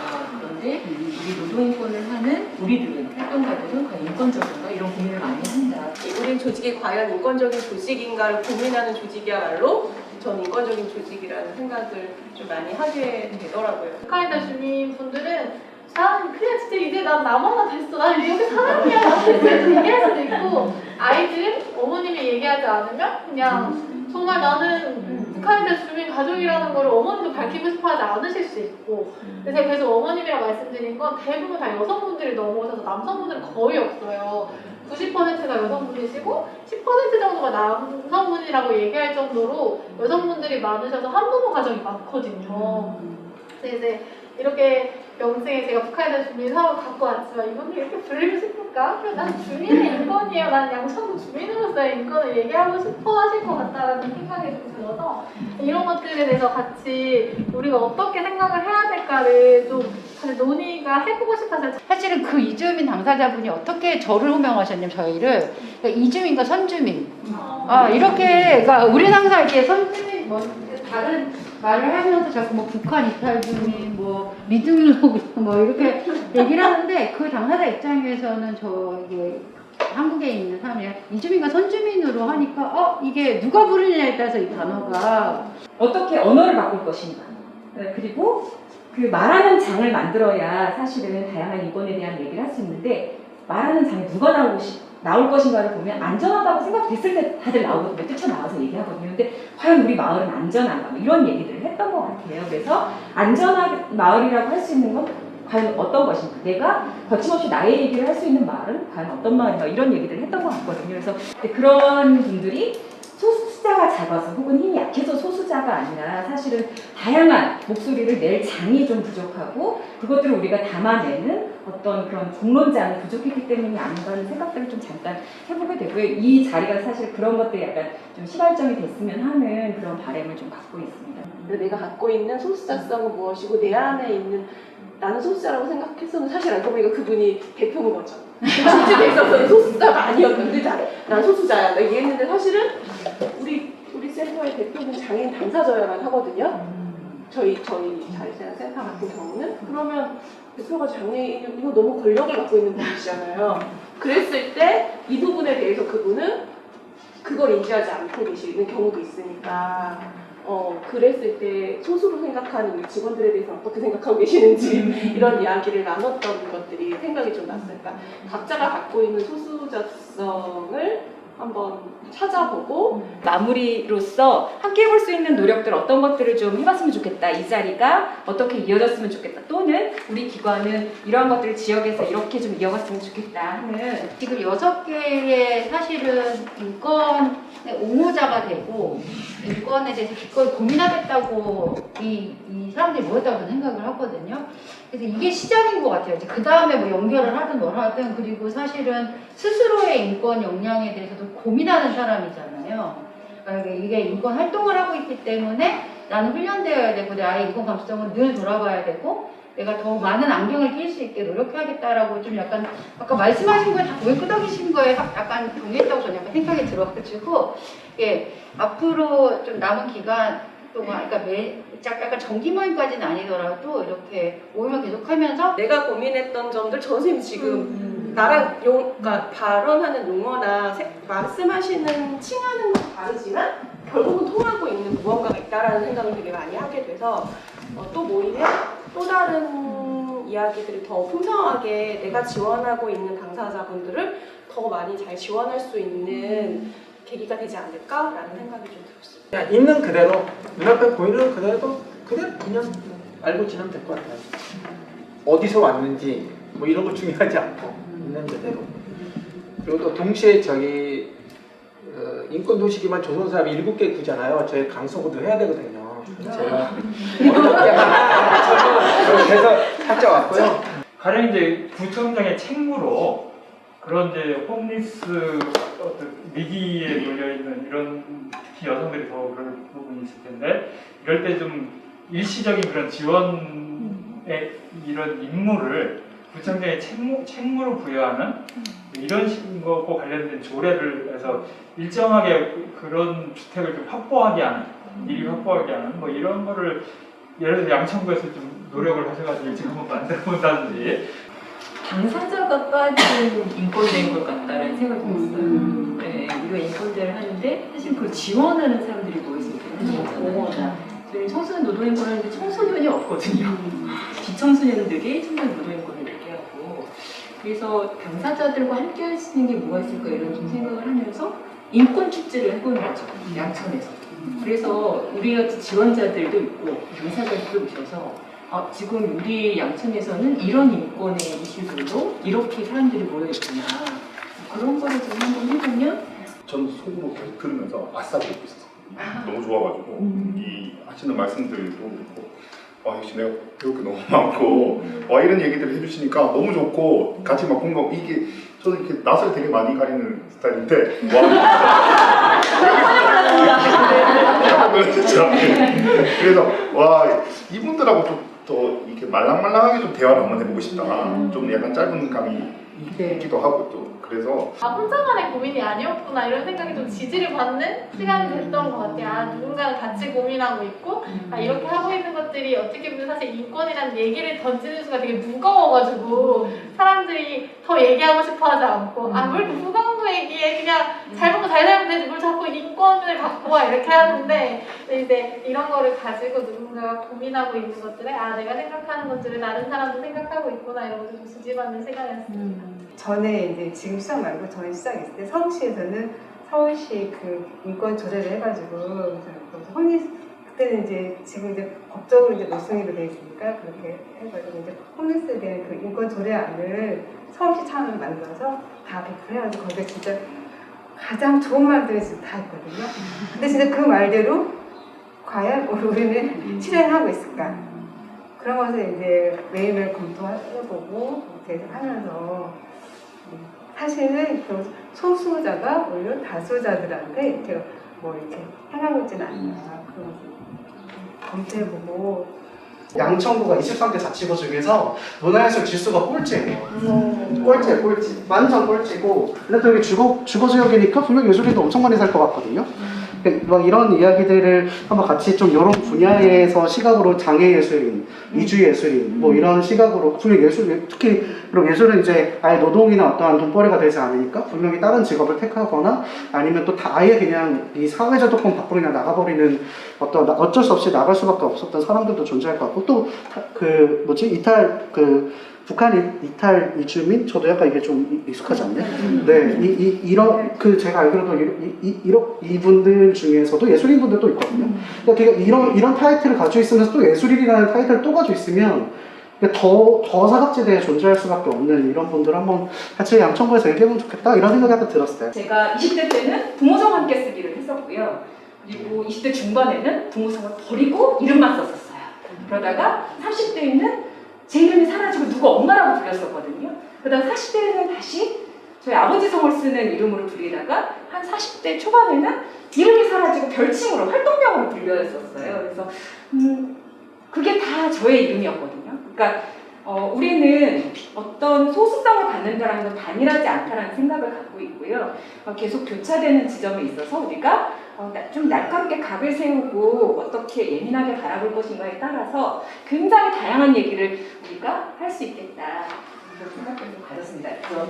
그런데 우리 노동인권을 하는 우리들은 활동가들은 과연 인권적인가 이런 고민을 많이 한다. 우린 조직이 과연 인권적인 조직인가를 고민하는 조직이야말로 전 인권적인 조직이라는 생각을 좀 많이 하게 되더라고요. 북한 이탈 주민 분들은 난 그냥 진짜 이제 난 나만 됐어. 난 이렇게 사람이야. 이렇게 얘기할 수도 있고, 아이들은 어머님이 얘기하지 않으면 그냥 정말 나는 북한 이탈 주민 가족이라는 걸 어머님도 밝히고 싶어하지 않으실 수 있고, 그래서 제가 계속 어머님이라고 말씀드린 건 대부분 다 여성분들이 넘어오셔서 남성분들은 거의 없어요. 90%가 여성분이시고 10% 정도가 남성분이라고 얘기할 정도로 여성분들이 많으셔서 한부모 가정이 많거든요. 그래서 이제 이렇게 명칭에 제가 북한 이탈 주민 사업 갖고 왔지만 이분들 이렇게 불리고 싶을까? 난 주민의 인권이에요. 난 양천구 주민으로서의 인권을 얘기하고 싶어 하실 것 같다라는 생각이 좀 들어서 이런 것들에 대해서 같이 우리가 어떻게 생각을 해야 될까를 좀 다시 논의가 해보고 싶어서. 사실은 그 이주민 당사자분이 어떻게 저를 호명하셨냐면 저희를 그러니까 이주민과 선주민 이렇게 그러니까 우리는 항상 이렇게 선주민 뭐 다른 말을 하면서 자꾸 뭐 북한 이탈 주민 뭐 미등록 뭐 이렇게 얘기를 하는데 그 당사자 입장에서는 이게 한국에 있는 사람이 이주민과 선주민으로 하니까 이게 누가 부르느냐에 따라서 이 단어가 어떻게 언어를 바꿀 것인가. 그리고 그 말하는 장을 만들어야 사실은 다양한 인권에 대한 얘기를 할 수 있는데 말하는 장에 누가 나올 것인가를 보면 안전하다고 생각됐을 때 다들 나오거든요. 뛰쳐나와서 얘기하거든요. 근데 과연 우리 마을은 안전한가? 뭐 이런 얘기들을 했던 것 같아요. 그래서 안전한 마을이라고 할 수 있는 건 과연 어떤 것인가? 내가 거침없이 나의 얘기를 할 수 있는 마을은 과연 어떤 마을인가? 이런 얘기들을 했던 것 같거든요. 그래서 그런 분들이 숫자가 작아서 혹은 힘이 약해서 소수자가 아니라 사실은 다양한 목소리를 낼 장이 좀 부족하고 그것들을 우리가 담아내는 어떤 그런 공론장이 부족했기 때문이 아닌가 하는 생각들을 좀 잠깐 해보게 되고요. 이 자리가 사실 그런 것들이 약간 좀 시발점이 됐으면 하는 그런 바람을 좀 갖고 있습니다. 내가 갖고 있는 소수자성은 무엇이고 내 안에 있는 나는 소수자라고 생각했었는데 사실 알고 보니까 그분이 대표인 거죠. 실제로 있어서는 소수자가 아니었는데 난 소수자야 얘기했는데 사실은 우리 센터의 대표는 장애인 당사자여야만 하거든요. 저희 자립생활 센터 같은 경우는 그러면 대표가 장애인 이거 너무 권력을 갖고 있는 분이시잖아요. 그랬을 때 이 부분에 대해서 그분은 그걸 인지하지 않고 계시는 경우도 있으니까 그랬을 때 소수로 생각하는 우리 직원들에 대해서 어떻게 생각하고 계시는지 이런 이야기를 나눴던 것들이 생각이 좀 났으니까 각자가 갖고 있는 소수자성을 한번 찾아보고 마무리로서 함께 해볼 수 있는 노력들 어떤 것들을 좀 해봤으면 좋겠다. 이 자리가 어떻게 이어졌으면 좋겠다. 또는 우리 기관은 이러한 것들을 지역에서 이렇게 좀 이어갔으면 좋겠다 하는 지금 6개의 사실은 인권의 옹호자가 되고 인권에 대해서 기꺼이 고민하겠다고 이 사람들이 모였다고 저는 생각을 하거든요. 그래서 이게 시작인 것 같아요. 이제 그 다음에 뭐 연결을 하든 뭘 하든 그리고 사실은 스스로의 인권 역량에 대해서도 고민하는 사람이잖아요. 이게 인권 활동을 하고 있기 때문에 나는 훈련되어야 되고 내 아이의 인권 감수성은 늘 돌아봐야 되고 내가 더 많은 안경을 낄 수 있게 노력해야겠다라고 좀 약간 아까 말씀하신 거에 다 고개 끄덕이신 거에 약간 동의했다고 저는 약간 생각이 들어가지고 예, 앞으로 좀 남은 기간 동안 그러니까 약간 정기 모임까지는 아니더라도 이렇게 모임을 계속하면서 내가 고민했던 점들 저 선생님 지금 나랑 그러니까 발언하는 용어나 말씀하시는 칭하는 건 다르지만 결국은 통하고 있는 무언가가 있다라는 생각을 되게 많이 하게 돼서 또 모이면 또 다른 이야기들이 더 풍성하게 내가 지원하고 있는 당사자분들을 더 많이 잘 지원할 수 있는 계기가 되지 않을까라는 생각이 좀 들었어요. 그냥 있는 그대로 눈앞에 보이는 그대로 그냥 알고 지나면 될 것 같아요. 어디서 왔는지 뭐 이런 거 중요하지 않고 있는 그대로. 그리고 또 동시에 저희 인권도시기반 조선사업이 7개 구잖아요. 저희 강서구도 해야 되거든요. 제가 그렇게 해서 찾아왔고요. 가령 이제 구청장의 책무로 그런 이제 홈리스 어떤 위기에 놓여 있는 이런 특히 여성들이 더 그럴 부분이 있을 텐데 이럴 때 좀 일시적인 그런 지원의 이런 임무를 구청장의 책무로 부여하는 이런 것과 관련된 조례를 해서 일정하게 그런 주택을 좀 확보하게 하는 미리 확보하게 하는 뭐 이런 거를 예를 들어 양천구에서 좀 노력을 하셔가지고 일찍 한번 만들어 본다든지 당사자가 빠진 인권된 것 같다는 생각이 들었어요. 네, 우리가 인권대를 하는데 사실 그걸 지원하는 사람들이 모여있을 때는 저희 청소년 노동인권 하는데 청소년이 없거든요. 비청소년들이 청소년 노동인권을 얘기하고 그래서 당사자들과 함께 할 수 있는 게 뭐가 있을까 이런 좀 생각을 하면서 인권 축제를 해보는 거죠. 양천에서. 그래서 우리 같이 지원자들도 있고 당사자들도 오셔서 지금 우리 양천에서는 이런 인권의 이슈들로 이렇게 사람들이 모여있구나. 그런 거를 좀 한번 해보면 전 속으로 계속 들으면서 아싸 듣고 있었어요. 너무 좋아가지고 이 하시는 말씀들도 그렇고 역시 내가 배울 게 너무 많고 이런 얘기들을 해주시니까 너무 좋고 같이 막 공감 이게 저는 이렇게 낯을 되게 많이 가리는 스타일인데 진짜 그래서 이분들하고 좀 더 이렇게 말랑말랑하게 좀 대화를 한번 해보고 싶다. 좀 약간 짧은 감이 있기도 하고 또 그래서 혼자만의 고민이 아니었구나 이런 생각이 좀 지지를 받는 시간이 됐던 것 같아요. 누군가가 같이 고민하고 있고 이렇게 하고 있는 것들이 어떻게 보면 사실 인권이라는 얘기를 던지는 수가 되게 무거워가지고 사람들이 더 얘기하고 싶어하지 않고 왜 이렇게 무거운 거 얘기해 그냥 잘 먹고 잘 살면 되지 뭘 자꾸 인권을 갖고 와 이렇게 하는데 이제 이런 거를 가지고 누군가가 고민하고 있는 것들에 내가 생각하는 것들을 다른 사람도 생각하고 있구나 이런 것을 좀 지지받는 시간이었습니다. 전에 이제 지금 시장 말고 전에 시장에 있을 때 서울시에서는 서울시 그 인권 조례를 해가지고 그때는 이제 지금 이제 법적으로 이제 노승이로 돼 있으니까 그렇게 해가지고 이제 홈리스에 대한 그 인권 조례안을 서울시 차원을 만들어서 다 배포해가지고 거기에 진짜 가장 좋은 말들이 지금 다 있거든요. 근데 진짜 그 말대로 과연 우리는 실행하고 있을까? 그런 것을 이제 매일매일 검토해보고 이렇게 하면서 사실은 그 소수자가 오히려 다수자들한테 이렇게 뭐 이렇게 행하고 있지는 않나 그런 것을 검토해보고 양천구가 23개 자치구 중에서 문화예술 지수가 꼴찌예요. 꼴찌예요, 꼴찌. 완전 꼴찌고. 근데 또 여기 주거 지역이니까 분명 예술인도 엄청 많이 살 것 같거든요. 막 이런 이야기들을 한번 같이 좀 이런 분야에서 시각으로 장애 예술인, 이주 예술인, 뭐 이런 시각으로 분명 예술 특히 그리고 예술은 이제 아예 노동이나 어떠한 돈벌이가 되지 않으니까 분명히 다른 직업을 택하거나 아니면 또 다 아예 그냥 이 사회적 조건 밖으로 그냥 나가버리는 어쩔 수 없이 나갈 수밖에 없었던 사람들도 존재할 것 같고 또 북한 이탈 이주민 저도 약간 이게 좀 익숙하지 않네. 네, 이런 제가 알기로도 이분들 중에서도 예술인분들도 있거든요. 그러니까 이런 타이틀을 가지고 있으면서 또 예술인이라는 타이틀을 또 가지고 있으면 더 사각지대에 존재할 수밖에 없는 이런 분들 한번 같이 양천구에서 얘기해보면 좋겠다 이런 생각이 약간 들었어요. 제가 20대 때는 부모성 함께 쓰기를 했었고요. 그리고 20대 중반에는 부모성을 버리고 이름만 썼었어요. 그러다가 30대에는 제 이름이 사라지고 누가 엄마라고 불렸었거든요. 그러다가 40대에는 다시 저희 아버지 성을 쓰는 이름으로 불리다가 한 40대 초반에는 이름이 사라지고 별칭으로 활동명으로 불렸었어요. 그래서 그게 다 저의 이름이었거든요. 그러니까 우리는 어떤 소수성을 갖는다라는 건 단일하지 않다라는 생각을 갖고 있고요. 계속 교차되는 지점에 있어서 우리가 좀 날카롭게 각을 세우고 어떻게 예민하게 바라볼 것인가에 따라서 굉장히 다양한 얘기를 우리가 할 수 있겠다. 그런 생각을 좀 가졌습니다. 그래서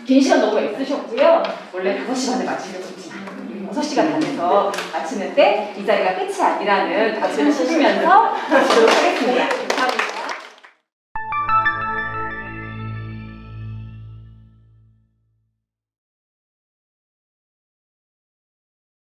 긴 시간 너무 애쓰셨고요. 원래 5시간에 마치려고 했지만 6시간 반에서 마치는데 이 자리가 끝이 아니라는 박수를 치시면서 마치도록 하겠습니다.